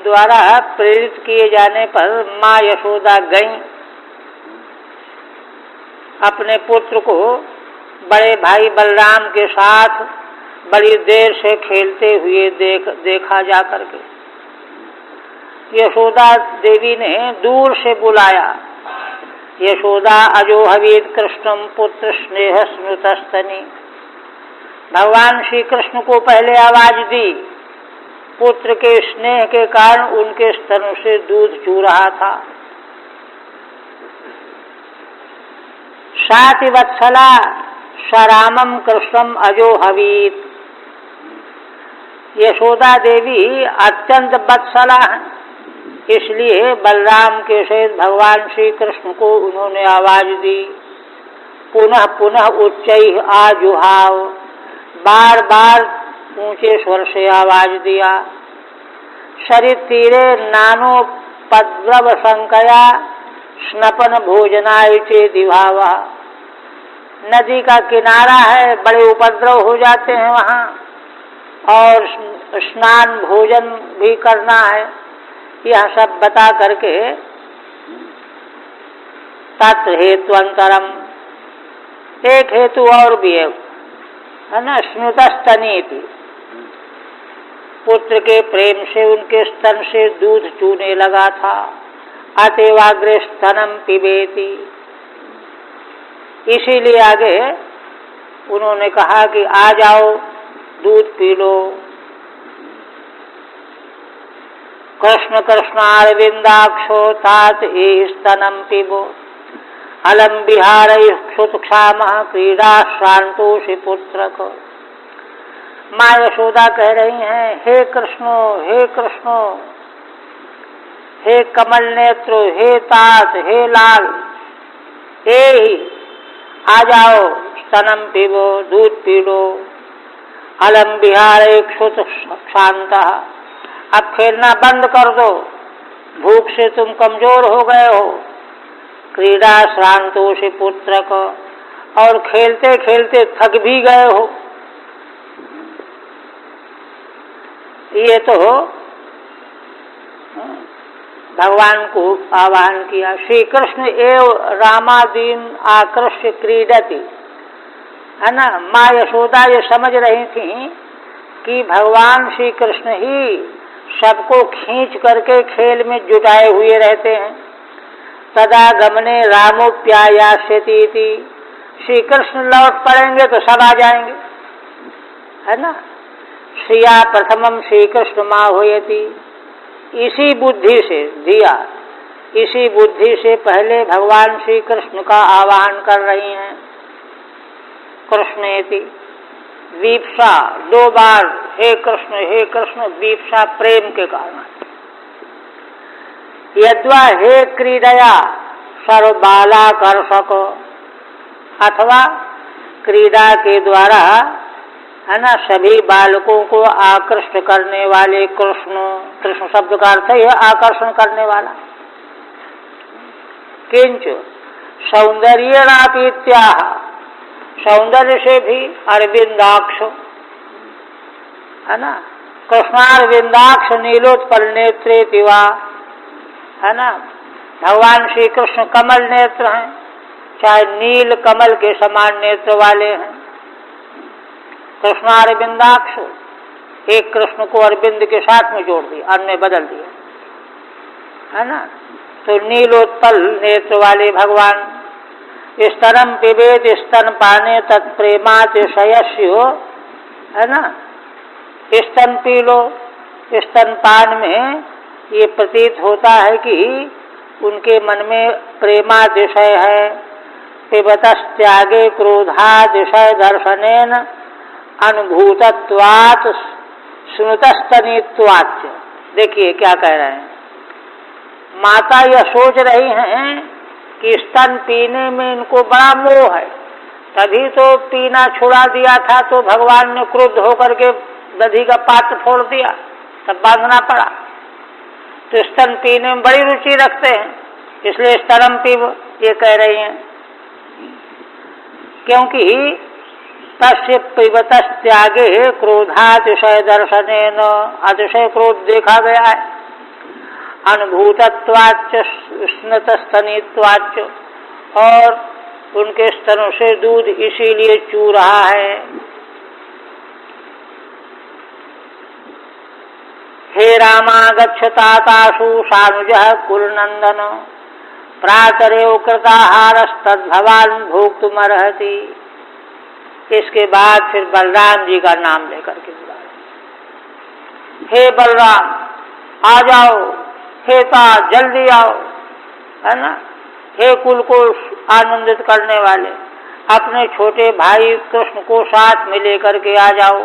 द्वारा प्रेरित किए जाने पर माँ यशोदा गईं, अपने पुत्र को बड़े भाई बलराम के साथ बड़ी देर से खेलते हुए देखा जा करके। यशोदा देवी ने दूर से बुलाया, यशोदा अजोहवीत कृष्णम पुत्र स्नेह स्मृतस्तनि। भगवान श्री कृष्ण को पहले आवाज दी, पुत्र के स्नेह के कारण उनके स्तनों से दूध चू रहा था। साति वत्सला सरामम कृष्णम अजोहवीत। यशोदा देवी अत्यंत वत्सला है, इसलिए बलराम के सहित भगवान श्री कृष्ण को उन्होंने आवाज दी। पुनः पुनः उच्चैः आजुहाव, बार बार ऊंचे स्वर से आवाज दिया। शरीर तीरे नानोपद्रव संकया स्नपन भोजनाय चेदिभावा। नदी का किनारा है, बड़े उपद्रव हो जाते हैं वहाँ, और स्नान भोजन भी करना है, यह सब बता करके तत्र हेतुअंतरम, एक हेतु और भी है ना, स्नुतस्तनीति, पुत्र के प्रेम से उनके स्तन से दूध चूने लगा था। अतेवाग्रे स्तनम पिबेति, इसीलिए आगे उन्होंने कहा कि आ जाओ दूध पी लो। कृष्ण कृष्णारविंदाक्षो तात एहि स्तनम पिबो अलम विहार क्षुतक्षामः क्रीडा श्रांतोषि पुत्रक। माँ यशोदा कह रही हैं, हे कृष्णो, हे कृष्णो, हे कमल नेत्र, हे तात, हे लाल, एहि आ जाओ, स्तनम पीबो, दूध पी लो। अलम विहार क्षुत शांत, अब खेलना बंद कर दो, भूख से तुम कमजोर हो गए हो। क्रीडा श्रांतोषि पुत्रक, और खेलते खेलते थक भी गए हो। ये तो भगवान को आह्वान किया। श्री कृष्ण एव रामादीन आकृष्य क्रीडति, है ना। माँ यशोदा ये समझ रही थी कि भगवान श्री कृष्ण ही सबको खींच करके खेल में जुटाए हुए रहते हैं। तदा गमने रामोप्यायास्यति, श्री कृष्ण लौट पड़ेंगे तो सब आ जाएंगे, है ना। श्रिया प्रथमम श्री कृष्ण माँ होयति, इसी बुद्धि से दिया इसी बुद्धि से पहले भगवान श्री कृष्ण का आवाहन कर रही हैं। कृष्णेति वीप्सा, 2 बार हे कृष्ण, वीप्सा प्रेम के कारण। यद्वा हे क्रीडया सर्वबालाकर्षक, अथवा क्रीड़ा के द्वारा है ना सभी बालकों को आकृष्ट करने वाले कृष्ण। कृष्ण शब्द का अर्थ है आकर्षण करने वाला। किंच सौंदर्येणापीत्याह, सौंदर्य से भी अरविंदाक्ष, है ना, कृष्णारविंदाक्ष नीलोत्पल नेत्रे तिवा, है ना, भगवान श्री कृष्ण कमल नेत्र हैं, चाहे नील कमल के समान नेत्र वाले हैं। कृष्णारविंदाक्ष, एक कृष्ण को अरविंद के साथ में जोड़ दिया, अन्य बदल दिया, है ना। तो नीलोत्पल नेत्र वाले भगवान। स्तनम पिबेत स्तन पाने तत्प्रेमातिशयस्यो, है ना, स्तन पी लो। स्तनपान में ये प्रतीत होता है कि उनके मन में प्रेमातिशय है। पिबतस्त्यागे क्रोधातिशय दर्शनेन अनुभूतत्वात् स्नुतस्तनीत्वाच्च। देखिए क्या कह रहे हैं। माता यह सोच रही हैं कि स्तन पीने में इनको बड़ा मोह है, तभी तो पीना छुड़ा दिया था, तो भगवान ने क्रुद्ध होकर के दधी का पात्र फोड़ दिया, तब बांधना पड़ा। तो स्तन पीने में बड़ी रुचि रखते हैं, इसलिए स्तनम पीब ये कह रही हैं। क्योंकि तस्य पिबतस्त्यागे क्रोधातिशय दर्शनेन, अतिशय क्रोध देखा गया है। अनुभूतत्वाच्च स्नुतस्तनीत्वाच्च, और उनके स्तनों से दूध इसीलिए चू रहा है। हे रामा गच्छ तातासु सानुजः कुलनंदन, प्रातरेव कृताहारस्तद्भवान् भोक्तुमर्हति। इसके बाद फिर बलराम जी का नाम लेकर के बुलाया। हे बलराम आ जाओ, हे ता जल्दी आओ, है ना, हे कुल को आनंदित करने वाले, अपने छोटे भाई कृष्ण को साथ में लेकर के आ जाओ।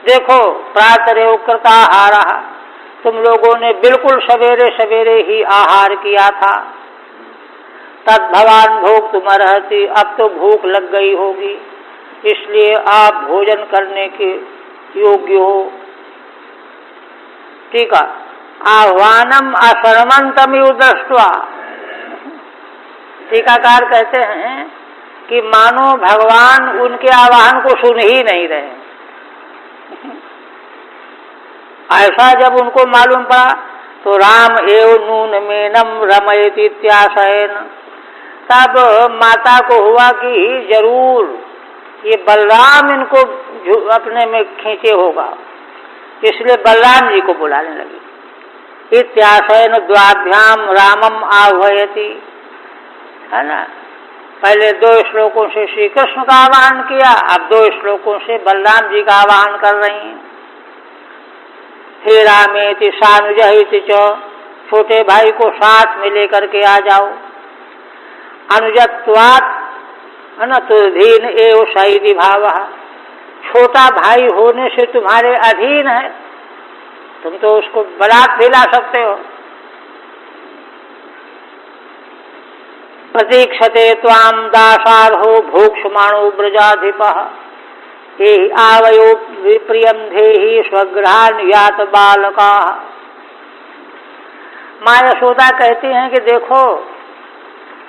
देखो प्रातरेव कृताहारः, तुम लोगों ने बिल्कुल सवेरे सवेरे ही आहार किया था। तद्भवान् भोक्तुमर्हति, अब तो भूख लग गई होगी, इसलिए आप भोजन करने के योग्य हो। ठीक है। आह्वानम अशर्मन्तमिव दृष्ट्वा, टीकाकार कहते हैं कि मानो भगवान उनके आह्वान को सुन ही नहीं रहे। ऐसा जब उनको मालूम पड़ा तो राम एव नून मेनम रमयति इत्याशयन, तब माता को हुआ कि जरूर ये बलराम इनको अपने में खींचे होगा, इसलिए बलराम जी को बुलाने लगी। इत्याशयन द्वाभ्याम रामम आह्वयति, है ना, पहले 2 श्लोकों से श्री कृष्ण का आह्वान किया, अब 2 श्लोकों से बलराम जी का आह्वान कर रही हैं। हे रामेति सानुजहिति च, छोटे भाई को साथ में लेकर के आ जाओ। अनुजत्वात्, है ना, तुधीन एव शैदी भावः, छोटा भाई होने से तुम्हारे अधीन है, तुम तो उसको बरात दिला सकते हो। प्रतीक्षते त्वाम दासार्हो भोक्ष्यमाणो ब्रजाधिपः, हे आवयो विप्रियम धेहि स्वगृहान् यात बालकाः। माँ यशोदा कहती हैं कि देखो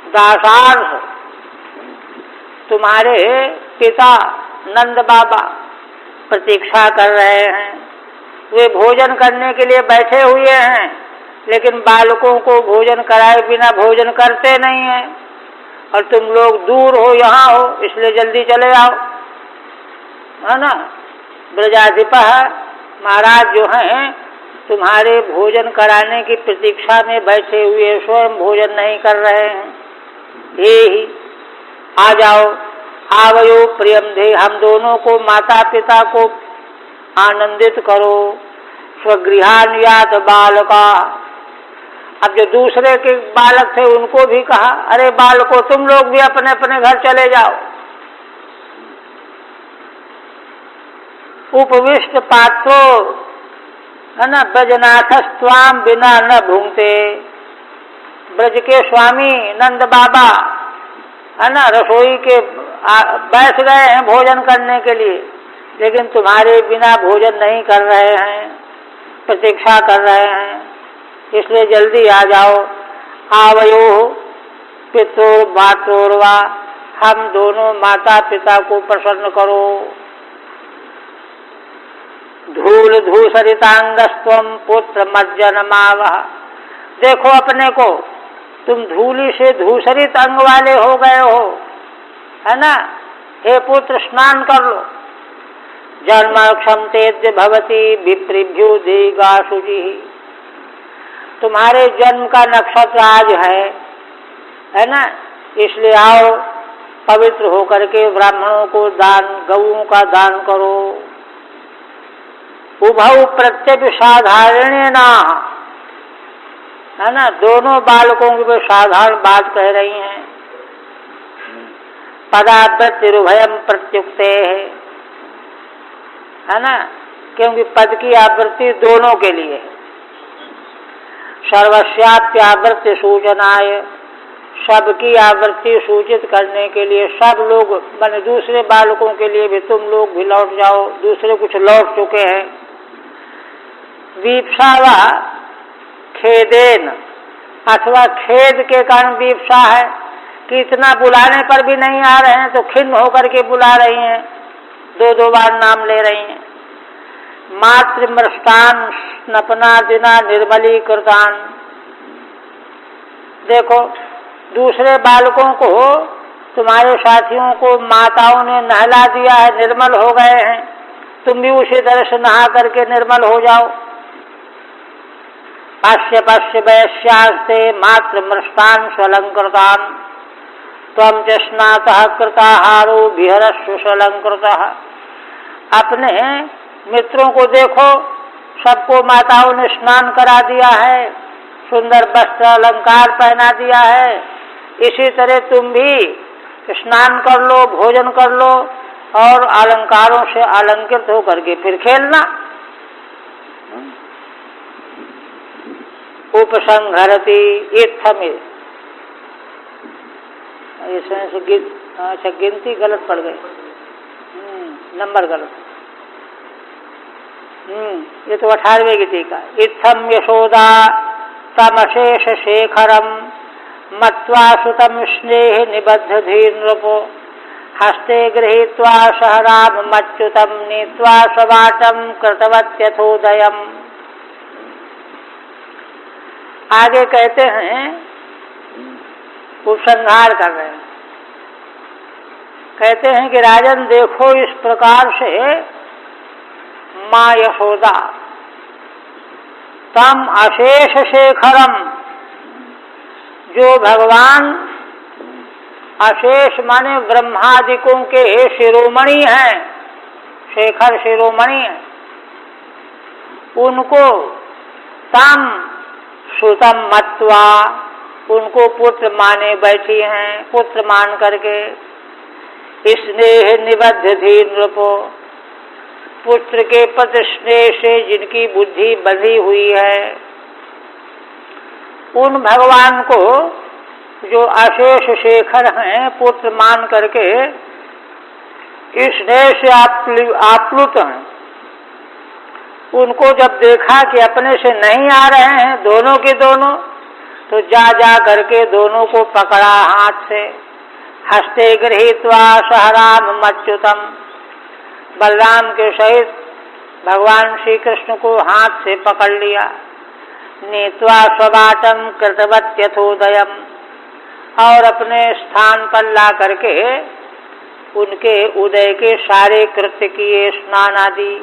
दासार्ह, तुम्हारे पिता नंद बाबा प्रतीक्षा कर रहे हैं, वे भोजन करने के लिए बैठे हुए हैं, लेकिन बालकों को भोजन कराए बिना भोजन करते नहीं हैं, और तुम लोग दूर हो, यहाँ हो, इसलिए जल्दी चले आओ, है ना। ब्रजाधिपा महाराज जो हैं तुम्हारे भोजन कराने की प्रतीक्षा में बैठे हुए, स्वयं भोजन नहीं कर रहे हैं। हे ही आ जाओ, आवयो प्रियम दे, हम दोनों को, माता पिता को आनंदित करो। स्वगृहान यात बालका, अब जो दूसरे के बालक थे उनको भी कहा, अरे बालकों तुम लोग भी अपने अपने घर चले जाओ। उपविष्ट पात्रो है ना, ब्रजनाथ स्वाम बिना न भूंगते। ब्रज के स्वामी नंद बाबा है ना, रसोई के बैठ गए हैं भोजन करने के लिए, लेकिन तुम्हारे बिना भोजन नहीं कर रहे हैं, प्रतीक्षा कर रहे हैं, इसलिए जल्दी आ जाओ। आवयो पितरोर मातरोर्वा, हम दोनों माता पिता को प्रसन्न करो। धूल धूसरितांगस्त्वम पुत्र मज्जनमावह, देखो अपने को तुम धूली से धूसरित अंग वाले हो गए हो, है ना, हे पुत्र स्नान कर लो। जन्मक्षम तेज भवती विप्रिभ्यो दीर्घाशुचि, तुम्हारे जन्म का नक्षत्र आज है ना, इसलिए आओ पवित्र होकर के ब्राह्मणों को दान, गऊओं का दान करो। उभौ प्रत्यप साधारण, है ना, दोनों बालकों की वे साधारण बात कह रही हैं। पदावृत्तिरुभयम प्रत्युक्ते है ना, क्योंकि पद की आवृत्ति दोनों के लिए। सर्वस्याप्यावृत्ति सूचनाय, सबकी आवृत्ति सूचित करने के लिए, सब लोग माने दूसरे बालकों के लिए भी तुम लोग भी लौट जाओ, दूसरे कुछ लौट चुके हैं। वीप्सावा खेदेन, अथवा खेद के कारण वीप्सा है कि इतना बुलाने पर भी नहीं आ रहे हैं, तो खिन्न होकर के बुला रही हैं, दो दो बार नाम ले रही हैं। मातृमृष्टान स्नपनादिना निर्मलीकृतान, देखो दूसरे बालकों को, तुम्हारे साथियों को माताओं ने नहला दिया है, निर्मल हो गए हैं, तुम भी उसी तरह से नहा करके निर्मल हो जाओ। पश्य पश्य वैश्यास्ते मातृमृष्टान स्वलंकृतान, त्वं च स्नातः कृताहारो विहरस्व स्वलंकृतः, अपने मित्रों को देखो, सबको माताओं ने स्नान करा दिया है, सुंदर वस्त्र अलंकार पहना दिया है, इसी तरह तुम भी स्नान कर लो, भोजन कर लो और अलंकारों से अलंकृत होकर के फिर खेलना। उपसंहरति इत्थमे, इसमें से अच्छा गिनती गलत पड़ गई, नंबर गलत। ये तो 18वें की टीका। इत्थम यशोदा तमशेष शेखरम मत्वा सुतम स्नेह निबद्ध धीर नृपो, हस्ते गृहीत्वा सहराम मच्युतम नीत्वा स्ववाटम कृतवत्यथोदयम। आगे कहते हैं, उपसंहार कर रहे हैं, कहते हैं कि राजन देखो इस प्रकार से माँ यशोदा तम अशेष शेखरम, जो भगवान अशेष माने ब्रह्मादिकों के शिरोमणि हैं, शेखर शिरोमणि हैं, उनको तम सुतम मत्वा, उनको पुत्र माने बैठी हैं, पुत्र मान करके। स्नेह निबद्ध धीर नृपो, पुत्र के प्रति स्नेह से जिनकी बुद्धि बंधी हुई है, उन भगवान को जो अशेष शेखर हैं, पुत्र मान करके स्नेह से आप्लुत हैं, उनको जब देखा कि अपने से नहीं आ रहे हैं दोनों के दोनों, तो जा जा करके दोनों को पकड़ा हाथ से। हस्ते गृहीत्वा सहराम मच्युतम, बलराम के सहित भगवान श्री कृष्ण को हाथ से पकड़ लिया। नीत्वा स्ववाटम कृतवत्यथोदयम, और अपने स्थान पर ला करके उनके उदय के सारे कृत्य किए, स्नान आदि।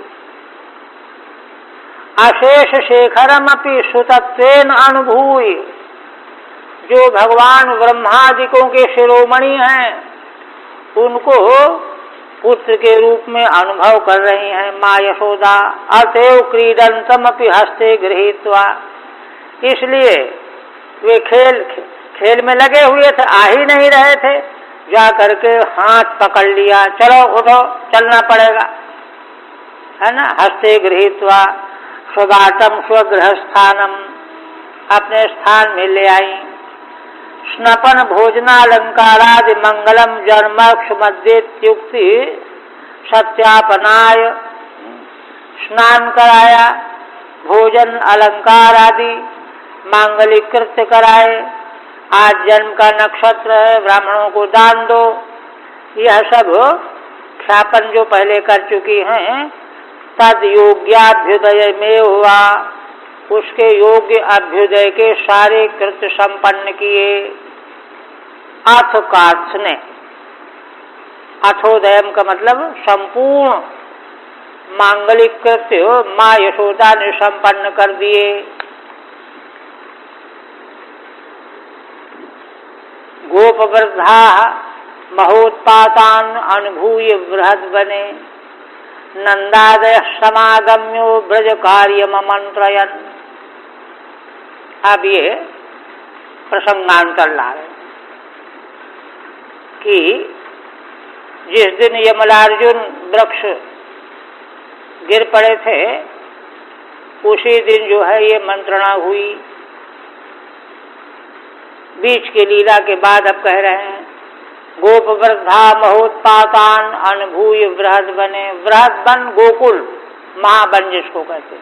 अशेष शेखरम अपि सुतत्वेन अनुभूय, जो भगवान ब्रह्मादिकों के शिरोमणि हैं, उनको पुत्र के रूप में अनुभव कर रही हैं माँ यशोदा। अतएव क्रीडंतम अपि हस्ते गृहीत्वा, इसलिए वे खेल में लगे हुए थे, आ ही नहीं रहे थे। जा करके हाथ पकड़ लिया, चलो उठो, चलना पड़ेगा, है ना। हस्ते गृहीत्वा स्वगातम स्वगृहस्थानम, अपने स्थान में ले आई। स्नपन भोजनालंकारादि मंगलम जन्मक्ष मध्येत्युक्ति सत्यापनाय, स्नान कराया, भोजन अलंकार आदि मांगलिक कृत्य कराए। आज जन्म का नक्षत्र है, ब्राह्मणों को दान दो, यह सब ख्यापन जो पहले कर चुकी हैं, तद योग्याभ्युदय में हुआ, उसके योग्य अभ्युदय के सारे कृत्य संपन्न किए। अथ कार्थ ने, अथोदयम का मतलब संपूर्ण मांगलिक कृत्य माँ यशोदा ने संपन्न कर दिए। गोप वृद्धा महोत्पातान अनुभूय बृहद बने, नंदादय समागम्यो ब्रज कार्य मंत्रयन। अब ये प्रसंगांतर ला रहे कि जिस दिन यमलार्जुन वृक्ष गिर पड़े थे, उसी दिन जो है ये मंत्रणा हुई। बीच की लीला के बाद अब कह रहे हैं गोप वृद्धा महोत्पातान अनुभूय बृहद बने। बृहद बन गोकुल महाबन जिसको कहते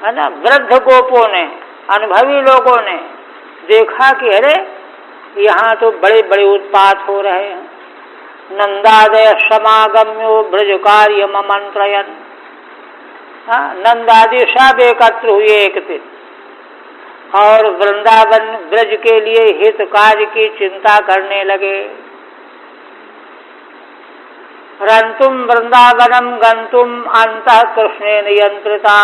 है ना। वृद्ध गोपों ने, अनुभवी लोगों ने देखा कि अरे यहाँ तो बड़े बड़े उत्पात हो रहे हैं। नंदादय समागम्यो ब्रज कार्य मंत्रयन, नंदादि सब एकत्र हुए एक दिन और वृंदावन ब्रज के लिए हित कार्य की चिंता करने लगे। रंतुम वृंदावनम गंतुम अंतः कृष्णे नियंत्रिता।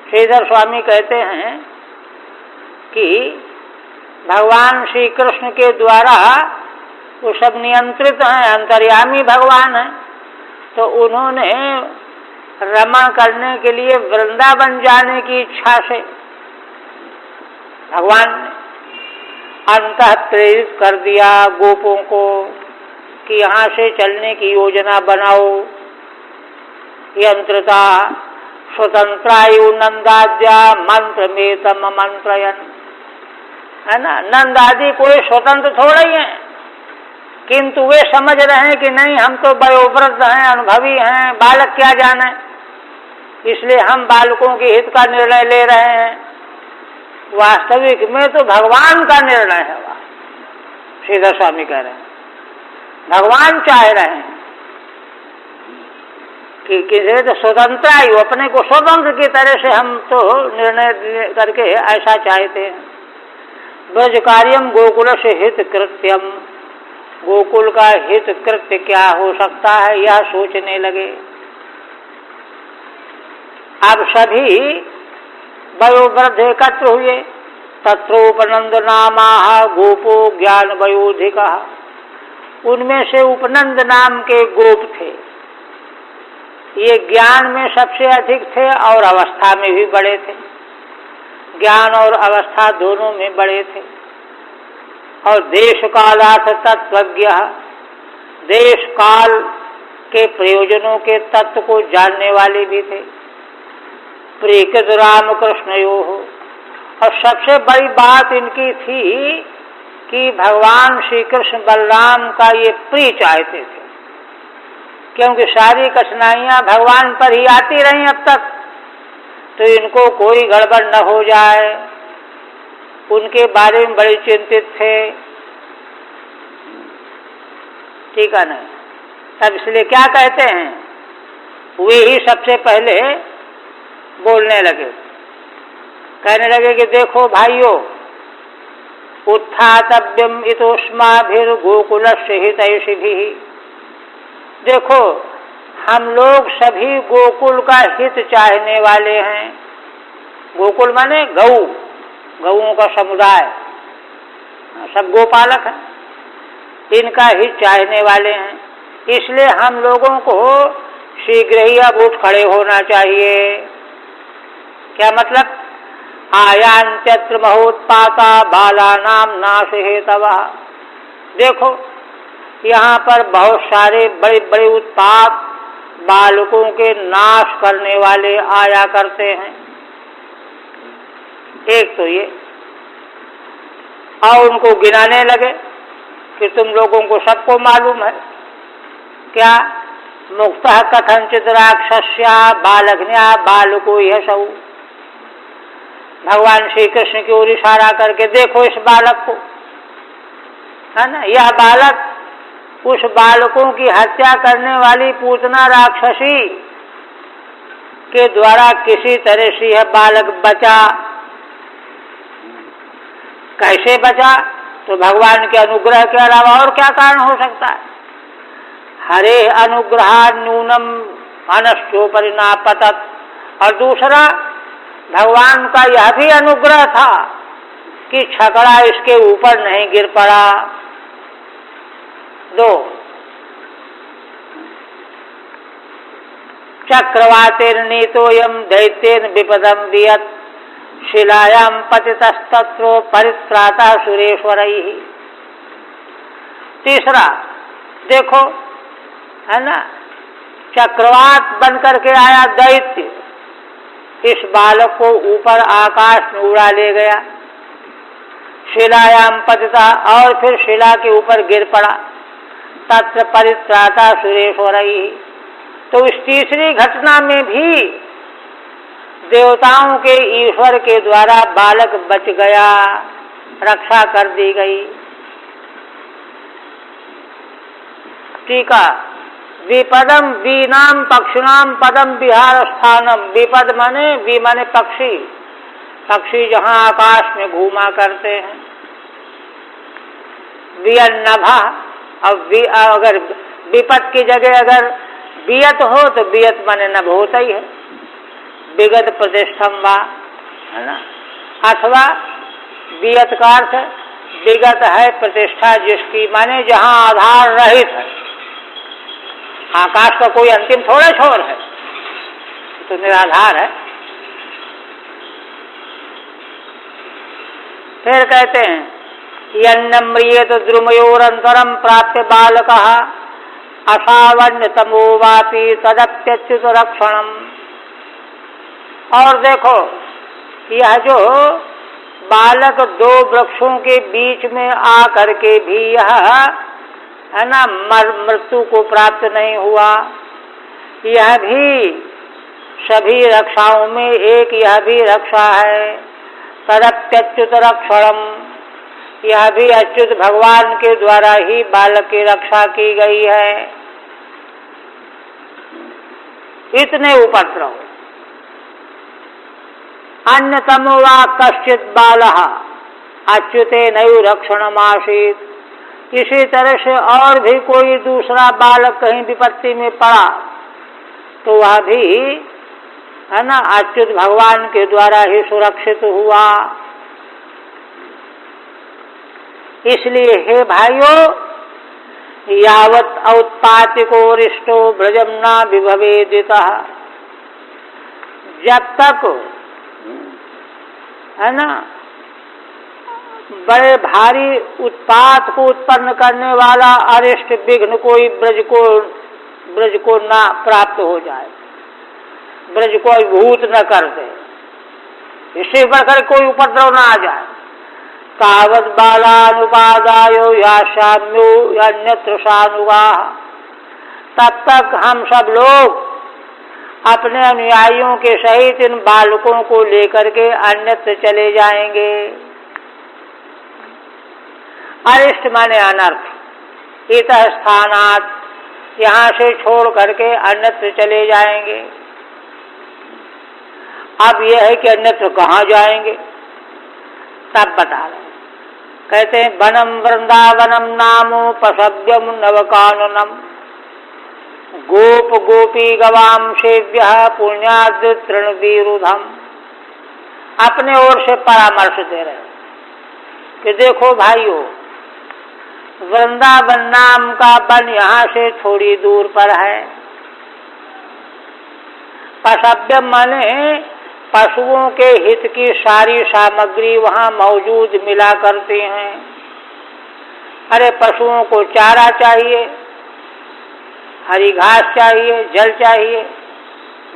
श्रीधर स्वामी कहते हैं कि भगवान श्री कृष्ण के द्वारा वो सब नियंत्रित हैं, अंतर्यामी भगवान हैं, तो उन्होंने रमण करने के लिए वृंदावन जाने की इच्छा से भगवान ने अंतः प्रेरित कर दिया गोपों को कि यहाँ से चलने की योजना बनाओ। यंत्रता स्वतंत्रायु नंदाद्या मंत्र में तम मंत्रयन, है ना। नंद आदि कोई स्वतंत्र थोड़ा ही है, किंतु वे समझ रहे हैं कि नहीं, हम तो वयोवृद्ध हैं, अनुभवी हैं, बालक क्या जाने, इसलिए हम बालकों के हित का निर्णय ले रहे हैं। वास्तविक में तो भगवान का निर्णय है। वह श्रीधर स्वामी कह रहे हैं भगवान चाह रहे हैं कि किसी तो स्वतंत्र आयु, अपने को स्वतंत्र की तरह से हम तो निर्णय करके ऐसा चाहते हैं। ब्रज कार्यम गोकुल से हित कृत्यम, गोकुल का हित कृत्य क्या हो सकता है, यह सोचने लगे। अब सभी वयोवृद्ध एकत्र हुए। तत्रोपनंद नामा गोपो ज्ञान वयोधिका, उनमें से उपनंद नाम के गोप थे। ये ज्ञान में सबसे अधिक थे और अवस्था में भी बड़े थे। ज्ञान और अवस्था दोनों में बड़े थे। और देश कालार्थ तत्वज्ञ, देश काल के प्रयोजनों के तत्व को जानने वाले भी थे। प्रीकृत राम कृष्णयो हो, और सबसे बड़ी बात इनकी थी कि भगवान श्री कृष्ण बलराम का ये प्रिय चाहते थे, क्योंकि सारी कठिनाइयां भगवान पर ही आती रही अब तक, तो इनको कोई गड़बड़ न हो जाए, उनके बारे में बड़े चिंतित थे। ठीक है नहीं, तब इसलिए क्या कहते हैं, वे ही सबसे पहले बोलने लगे, कहने लगे कि देखो भाइयों, उत्थातव्यम इतोष्माभिर्गोकुलस्य हितैषिभिः। देखो हम लोग सभी गोकुल का हित चाहने वाले हैं। गोकुल माने गौ, गौओं का समुदाय, सब गोपालक हैं, इनका हित चाहने वाले हैं। इसलिए हम लोगों को शीघ्र ही अब उठ खड़े होना चाहिए। क्या मतलब, आयांत्यत्र महोत्पाता बालानाम नाश हेतवः। देखो यहाँ पर बहुत सारे बड़े बड़े उत्पात बालकों के नाश करने वाले आया करते हैं। एक तो ये, और उनको गिनाने लगे कि तुम लोगों को सबको मालूम है क्या, मुक्तः कथंचित राक्षस्या बालघ्न्या बालको यशौ। भगवान श्री कृष्ण की ओर इशारा करके देखो इस बालक को, है ना, यह बालक उस बालकों की हत्या करने वाली पूतना राक्षसी के द्वारा किसी तरह से यह बालक बचा। कैसे बचा? तो भगवान के अनुग्रह के अलावा और क्या कारण हो सकता है? हरे अनुग्रह नूनम अनष्टो परिणापतत। और दूसरा, भगवान का यह भी अनुग्रह था कि छकड़ा इसके ऊपर नहीं गिर पड़ा। दो, चक्रवातेन नीतोयम दैत्येन विपदम वियत शिलायाम पतितस्तत्रो परित्राता सुरेश्वरैः। तीसरा देखो, है ना, चक्रवात बन करके आया दैत्य, इस बालक को ऊपर आकाश में उड़ा ले गया। शिलायाम पतिता, और फिर शिला के ऊपर गिर पड़ा। तत्र परित्राता सुरेश्वरैः। तो इस तीसरी घटना में भी देवताओं के ईश्वर के द्वारा बालक बच गया, रक्षा कर दी गई। टीका, विपदम वीनाम पक्षिणाम पदम विहार स्थानम। विपद माने, वी माने पक्षी, पक्षी जहाँ आकाश में घूमा करते हैं। वियन्नभा, अब अगर विपद की जगह अगर वियत हो तो वियत माने नभ होता ही है। विगत प्रतिष्ठम वा, है ना, अथवा वियत का अर्थ विगत है प्रतिष्ठा जिसकी, माने जहाँ आधार रहित है। आकाश का कोई अंतिम थोड़ा छोर है, तो निराधार है। फिर कहते हैं यन्नम्रियेत द्रुमयोरंतरम प्राप्य बालकः असावण्य तमो वापि तदप्यच्युत रक्षणम। और देखो, यह जो बालक दो वृक्षों के बीच में आ करके भी यह, है ना, मृत्यु को प्राप्त नहीं हुआ, यह भी सभी रक्षाओं में एक यह भी रक्षा है। तदप्यच्युत रक्षणम, यह भी अच्युत भगवान के द्वारा ही बालक की रक्षा की गई है। इतने उपद्रव, अन्यतमो वा कश्चित बालः अच्युते नैव रक्षणमासीत्। इसी तरह से और भी कोई दूसरा बालक कहीं विपत्ति में पड़ा तो वह भी, है ना, अच्युत भगवान के द्वारा ही सुरक्षित हुआ। इसलिए हे भाइयों, यावत् औत्पातिको रिष्टो ब्रजम न विभवेदितः, जब तक, है ना, बड़े भारी उत्पात को उत्पन्न करने वाला अरिष्ट विघ्न कोई ब्रज को ना प्राप्त हो जाए, ब्रज को भूत न कर दे, इससे बढ़कर कोई उपद्रव न आ जाए। तावत बालानुपादायो याशाम्यो अन्यत्र सानुगाः, तब तक हम सब लोग अपने अनुयायियों के सहित इन बालकों को लेकर के अन्यत्र चले जाएंगे। अरिष्ट माने अनर्थ, इतः स्थानात्, यहाँ से छोड़ करके अन्यत्र चले जाएंगे। अब यह है कि अन्यत्र कहाँ जाएंगे, तब बता रहे। कहते हैं वनम वृंदावनम नामोपसव्यम नवकाननम गोप गोपी गवाम सेव्य पुण्याद तृणवीरुधम। अपने ओर से परामर्श दे रहे कि देखो भाइयों, वृंदावन नाम का वन यहाँ से थोड़ी दूर पर है। पसव्यम माने पशुओं के हित की सारी सामग्री वहाँ मौजूद मिला करती हैं। अरे पशुओं को चारा चाहिए, हरी घास चाहिए, जल चाहिए,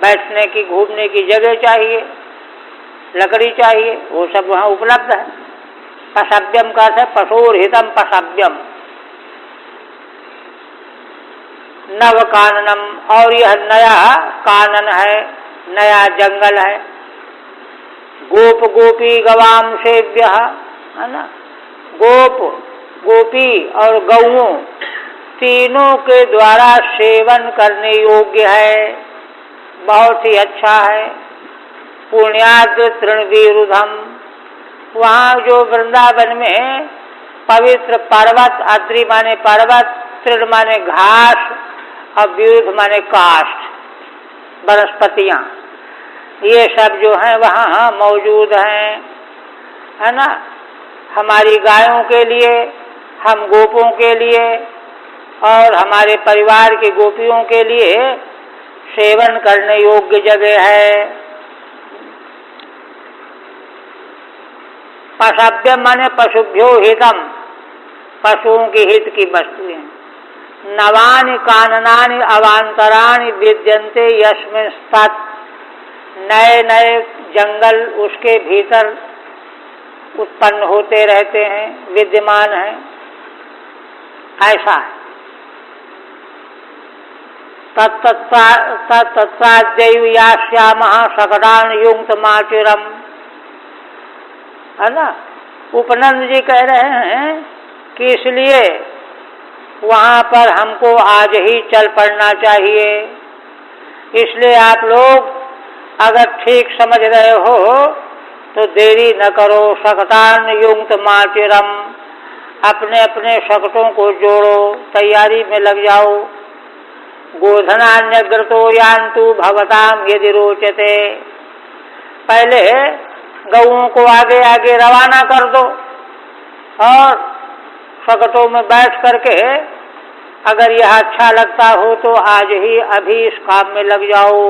बैठने की घूमने की जगह चाहिए, लकड़ी चाहिए, वो सब वहाँ उपलब्ध है। पशव्यम का है पशुर हितम पशव्यम, नव काननम, और यह नया कानन है, नया जंगल है। गोप गोपी गवाम सेव्य, है ना, गोप गोपी और गौओं तीनों के द्वारा सेवन करने योग्य है, बहुत ही अच्छा है। पुण्याद्र तृणवीरुधम, वहाँ जो वृंदावन में पवित्र पर्वत, अद्रि माने पर्वत, तृण माने घास और विरुद्ध माने काष्ठ, वनस्पतियाँ, ये सब जो हैं वहाँ मौजूद हैं, है ना। हमारी गायों के लिए, हम गोपों के लिए और हमारे परिवार के गोपियों के लिए सेवन करने योग्य जगह है। पशव्य माने पशुभ्यो हितम, पशुओं के हित की वस्तुएं। नवानि काननानि अवांतराणि विद्यन्ते यस्मिन् तत्, नए नए जंगल उसके भीतर उत्पन्न होते रहते हैं, विद्यमान हैं, ऐसा है। तत्तत्साद्यैव यास्यामः सकटान् युक्तमाचिरम्, है ना। उपनंद जी कह रहे हैं कि इसलिए वहाँ पर हमको आज ही चल पड़ना चाहिए। इसलिए आप लोग अगर ठीक समझ रहे हो तो देरी न करो। शकटान युक्त माचिरम, अपने अपने शकटों को जोड़ो, तैयारी में लग जाओ। गोधनान्यग्रतो यान्तु भवताम यदि रोचते, पहले गऊओं को आगे आगे रवाना कर दो और शकटों में बैठ करके अगर यह अच्छा लगता हो तो आज ही अभी इस काम में लग जाओ।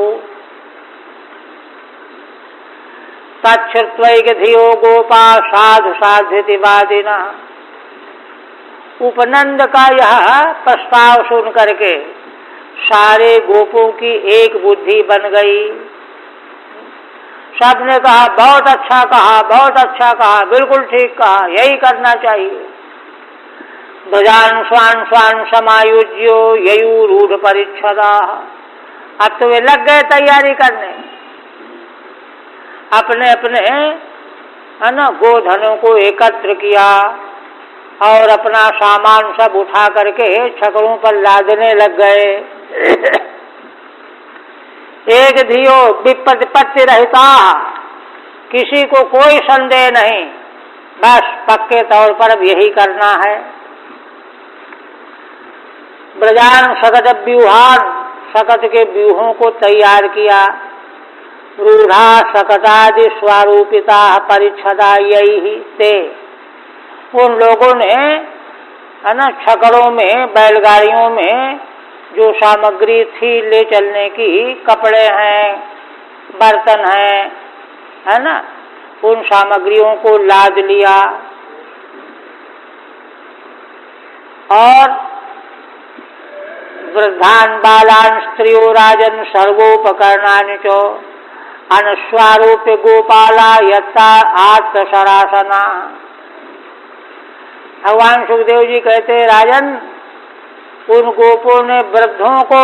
तच्छ्रुत्वैक धियो गोपा साधु साध्यति वादिना, उपनंद का यह प्रस्ताव सुन करके सारे गोपों की एक बुद्धि बन गई। सबने कहा बहुत अच्छा कहा, बहुत अच्छा कहा, बिल्कुल ठीक कहा, यही करना चाहिए। ध्वजान स्वान स्वान समायुज्यो ययूरूढ़ परिच्छदा, अब तो वे लग गए तैयारी करने। अपने अपने, है ना, गोधनों को एकत्र किया और अपना सामान सब उठा करके छकड़ों पर लादने लग गए। एक धियो विपत्ति रहता, किसी को कोई संदेह नहीं, बस पक्के तौर पर अब यही करना है। ब्रजान सकट व्यूहान, सकट के व्यूहों को तैयार किया। रूढ़ा सकटादि स्वरूपिता परिच्छदा यही ते, उन लोगों ने, है ना, छकड़ों में, बैलगाड़ियों में जो सामग्री थी ले चलने की, कपड़े हैं, बर्तन हैं, है ना, उन सामग्रियों को लाद लिया और वृद्धान बालान स्त्रियो राजन सर्वोपकरणानि च अनुस्वारूप्य गोपाला यथा आत्मसरासना। भगवान सुखदेव जी कहते, राजन, उन गोपों ने वृद्धों को,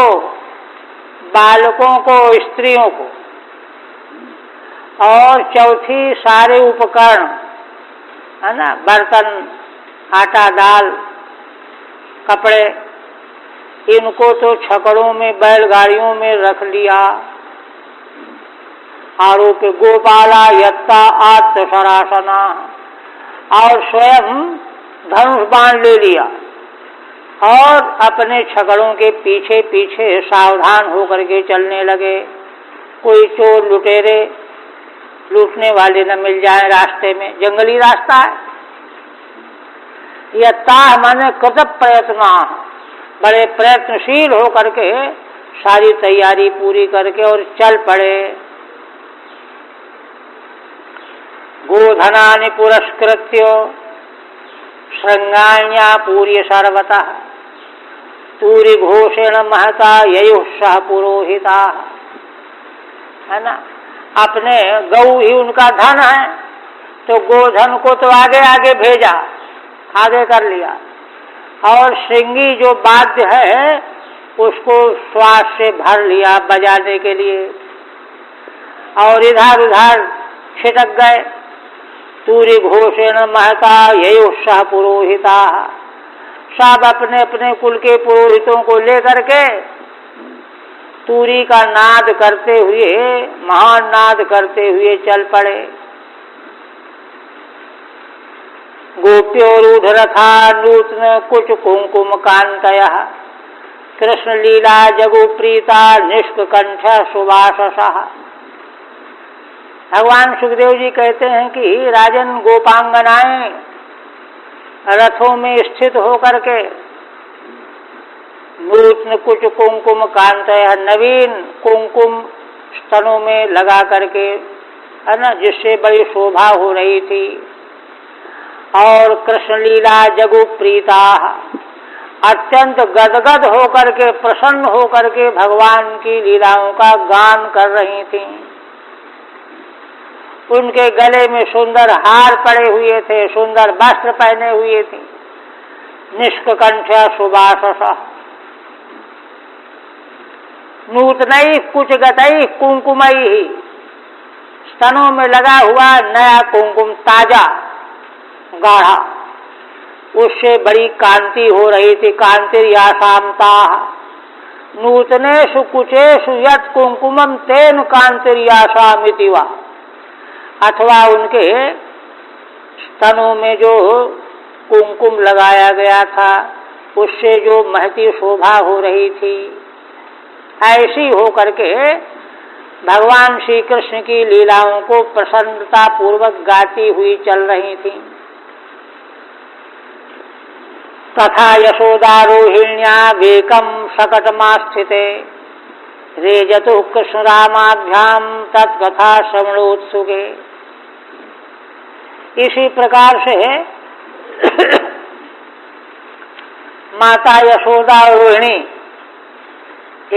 बालकों को, स्त्रियों को और चौथी सारे उपकरण, है ना, बर्तन, आटा दाल, कपड़े, इनको तो छकड़ों में, बैलगाड़ियों में रख लिया। आरोप्य गोपाला यत्ता आत्मसरासना, और स्वयं धनुष बाण ले लिया और अपने छकड़ों के पीछे पीछे सावधान होकर के चलने लगे। कोई चोर लुटेरे लूटने वाले न मिल जाए रास्ते में, जंगली रास्ता है। यत्ता माने कृत प्रयत्न, बड़े प्रयत्नशील होकर के सारी तैयारी पूरी करके और चल पड़े। गोधनानि पुरस्कृत्य श्रृंगाण्या पूर्य सर्वतः तूरी घोषेण महता ययुः सह पुरोहिता, है ना। अपने गौ ही उनका धन है, तो गोधन को तो आगे आगे भेजा, आगे कर लिया, और श्रृंगी जो वाद्य है उसको श्वास से भर लिया बजाने के लिए, और इधर उधर छिटक गए। तूरी घोषेण महता ययुः सह पुरोहिता, सब अपने अपने कुल के पुरोहितों को लेकर के तूरी का नाद करते हुए, महान नाद करते हुए चल पड़े। गोप्योरूढ़ रथा नूतन कुच कुंकुम कांतयः कृष्ण लीला जगु प्रीता निष्कंठ सुवाससः। भगवान सुखदेव जी कहते हैं कि राजन गोपांगनाएं रथों में स्थित होकर के नूतन कुछ कुंकुम कांतयः, नवीन कुंकुम स्तनों में लगा करके, है ना, जिससे बड़ी शोभा हो रही थी। और कृष्ण लीला जगु प्रीता, अत्यंत गदगद होकर के, प्रसन्न होकर के भगवान की लीलाओं का गान कर रही थी। उनके गले में सुंदर हार पड़े हुए थे, सुंदर वस्त्र पहने हुए थे। निष्कंठ सुवाससः नूतनैः कुचगतैः कुंकुमैः, स्तनों में लगा हुआ नया कुंकुम ताजा गाढ़ा, उससे बड़ी कांति हो रही थी। कांतिर्यासामताः नूतनेषु कुचेषु यत् कुंकुमं तेन कांतिर्यासामिति वा। अथवा उनके स्तनों में जो कुंकुम लगाया गया था उससे जो महती शोभा हो रही थी, ऐसी हो करके भगवान श्री कृष्ण की लीलाओं को प्रसन्नता पूर्वक गाती हुई चल रही थी। तथा यशोदारोहिण्या वेकम शकटमास्थिते रेजतु कृष्णरामाभ्याम तत्कथा श्रवणोत्सुके। इसी प्रकार से माता यशोदा और रोहिणी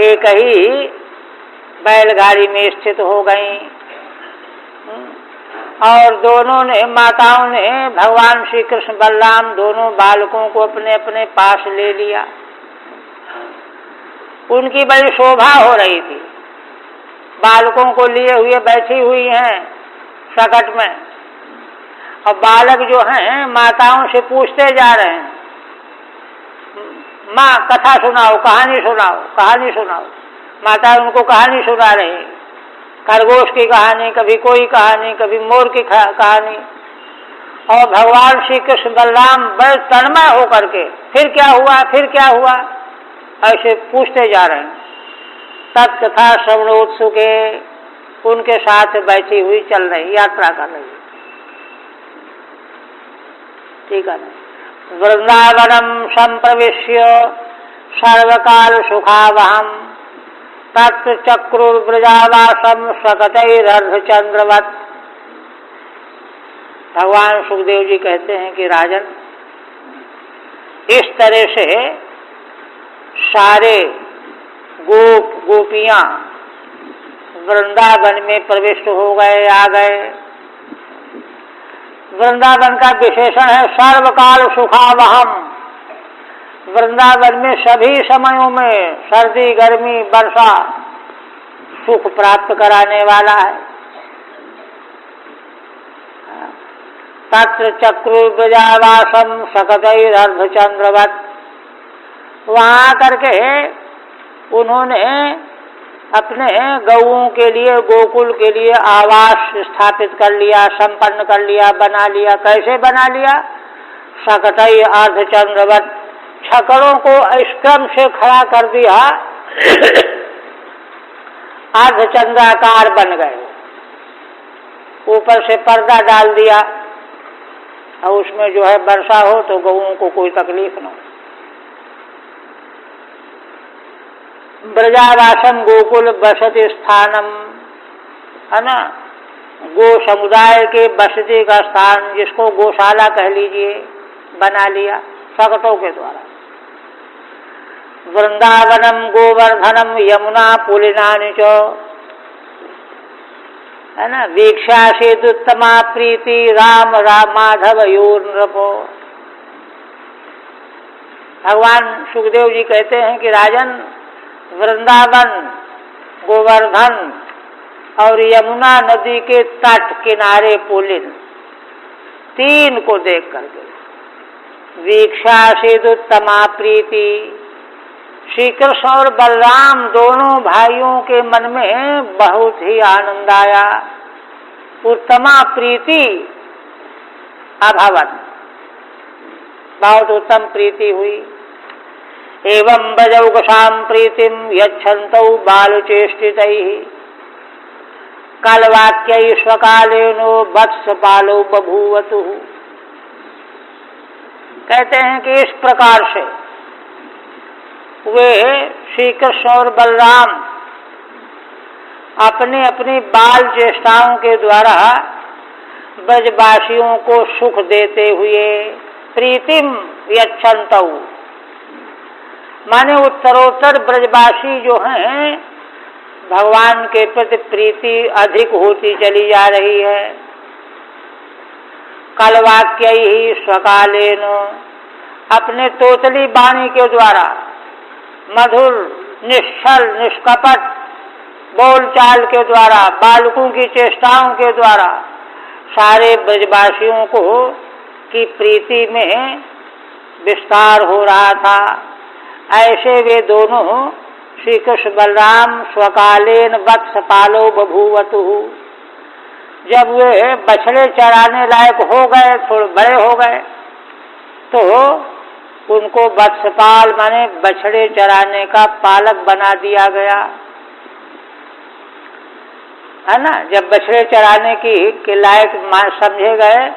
एक ही बैलगाड़ी में स्थित हो गईं, और दोनों ने, माताओं ने भगवान श्री कृष्ण बलराम दोनों बालकों को अपने अपने पास ले लिया। उनकी बड़ी शोभा हो रही थी, बालकों को लिए हुए बैठी हुई हैं शकट में, और बालक जो हैं माताओं से पूछते जा रहे हैं, माँ कथा सुनाओ, कहानी सुनाओ, कहानी सुनाओ। माता उनको कहानी सुना रही, खरगोश की कहानी, कभी कोई कहानी, कभी मोर की कहानी। और भगवान श्री कृष्ण बलराम बड़े तन्मय होकर के फिर क्या हुआ, फिर क्या हुआ, ऐसे पूछते जा रहे हैं। तत्कथा श्रवणोत्सुके, उनके साथ बैठी हुई चल रही, यात्रा कर रही। ठीक है। वृंदावनम संप्रविश्य सर्वकाल सुखावहम तत् चक्रुर्व्रजावासम सकटैरर्धचंद्रवत्। भगवान सुखदेव जी कहते हैं कि राजन, इस तरह से सारे गोप गोपियां वृंदावन में प्रविष्ट हो गए, आ गए। वृंदावन का विशेषण है सर्वकाल सुखावहम। वृंदावन में सभी समयों में, सर्दी गर्मी वर्षा, सुख प्राप्त कराने वाला है। तत्र चक्रुर्व्रजावासम सकटैरर्धचंद्रवत्। वहाँ करके उन्होंने अपने गौओं के लिए, गोकुल के लिए आवास स्थापित कर लिया, संपन्न कर लिया, बना लिया। कैसे बना लिया? सकटै अर्धचंद्रवत्, छकड़ों को इस क्रम से खड़ा कर दिया, अर्धचंद्राकार बन गए। ऊपर से पर्दा डाल दिया, और उसमें जो है वर्षा हो तो गौओं को कोई तकलीफ न हो। ब्रजावासम गोकुल बसति स्थानम, है ना, गो समुदाय के बसती का स्थान, जिसको गौशाला कह लीजिए, बना लिया शक्तों के द्वारा। वृंदावनम गोवर्धनम यमुना पुलिनानि च, है ना, वीक्षा से दुत्तमा प्रीति राम राम माधव योर नृपो। भगवान सुखदेव जी कहते हैं कि राजन, वृंदावन, गोवर्धन और यमुना नदी के तट किनारे पुलिन, तीन को देख करके वीक्षा से दुत्तमा प्रीति, श्री कृष्ण और बलराम दोनों भाइयों के मन में बहुत ही आनंद आया। उत्तमा प्रीति अभवत, बहुत उत्तम प्रीति हुई। एवं बजौगसाम प्रीतिम यच्छन्तौ बालचेष्टितैः, कालवाक्यै स्वकालेनो वत्सपालो बभूवतु। कहते हैं कि इस प्रकार से वे श्री कृष्ण और बलराम अपनी अपनी बाल चेष्टाओं के द्वारा ब्रजवासियों को सुख देते हुए प्रीतिम यच्छन्तौ, माने उत्तरोत्तर ब्रजवासी जो हैं भगवान के प्रति प्रीति अधिक होती चली जा रही है। कलवाक्य ही स्वकालेन, अपने तोतली वाणी के द्वारा, मधुर निश्चल निष्कपट बोलचाल के द्वारा, बालकों की चेष्टाओं के द्वारा सारे ब्रजवासियों को की प्रीति में विस्तार हो रहा था। ऐसे वे दोनों श्री कृष्ण बलराम स्वकालेन वत्सपालो बभूवतु, जब वे बछड़े चराने लायक हो गए, थोड़े बड़े हो गए, तो उनको वत्सपाल माने बछड़े चराने का पालक बना दिया गया, है ना। जब बछड़े चराने के लायक समझे गए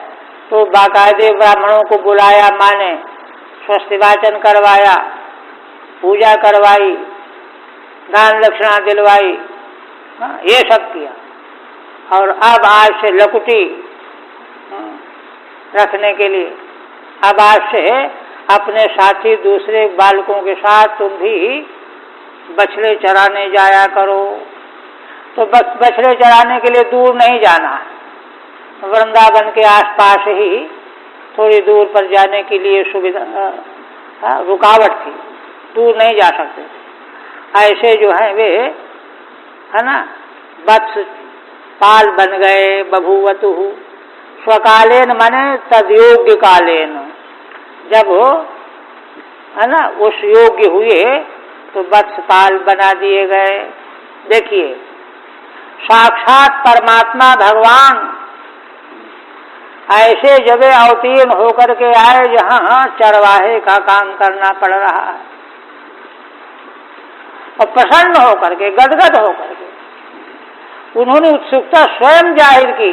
तो बाकायदे ब्राह्मणों को बुलाया, माने स्वस्ति वाचन करवाया, पूजा करवाई, दान दक्षिणा दिलवाई, ये सब किया। और अब आज से लकुटी रखने के लिए, अब आज से अपने साथी दूसरे बालकों के साथ तुम भी बछड़े चराने जाया करो। तो बछड़े चराने के लिए दूर नहीं जाना है, वृंदावन के आसपास ही थोड़ी दूर पर जाने के लिए सुविधा रुकावट थी, दूर नहीं जा सकते। ऐसे जो है वे, है ना, वत्स पाल बन गए, बभूवतु स्वकालेन माने तदयोग्य कालेन, जब है ना उस योग्य हुए तो वत्सपाल बना दिए गए। देखिए, साक्षात परमात्मा भगवान ऐसे जगह अवतीर्ण होकर के आए जहां चरवाहे का काम करना पड़ रहा है, और प्रसन्न होकर के, गदगद होकर के उन्होंने उत्सुकता स्वयं जाहिर की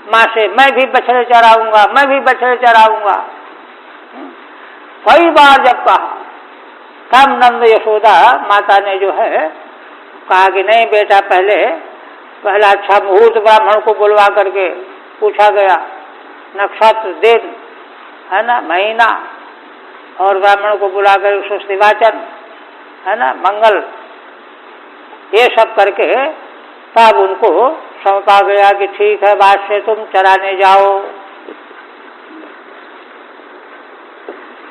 माँ से, मैं भी बछड़े चराऊंगा, मैं भी बछड़े चराऊंगा। कई बार जब कहा, तब नंद यशोदा माता ने जो है कहा कि नहीं बेटा, पहला अच्छा मुहूर्त ब्राह्मण को बुलवा करके पूछा गया, नक्षत्र, दिन, है ना, महीना, और ब्राह्मण को बुला कर स्वस्ति वाचन, है ना, मंगल, ये सब करके तब उनको सौंपा गया कि ठीक है, बाद से तुम चराने जाओ।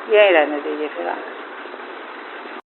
यही रहने दीजिए फिर।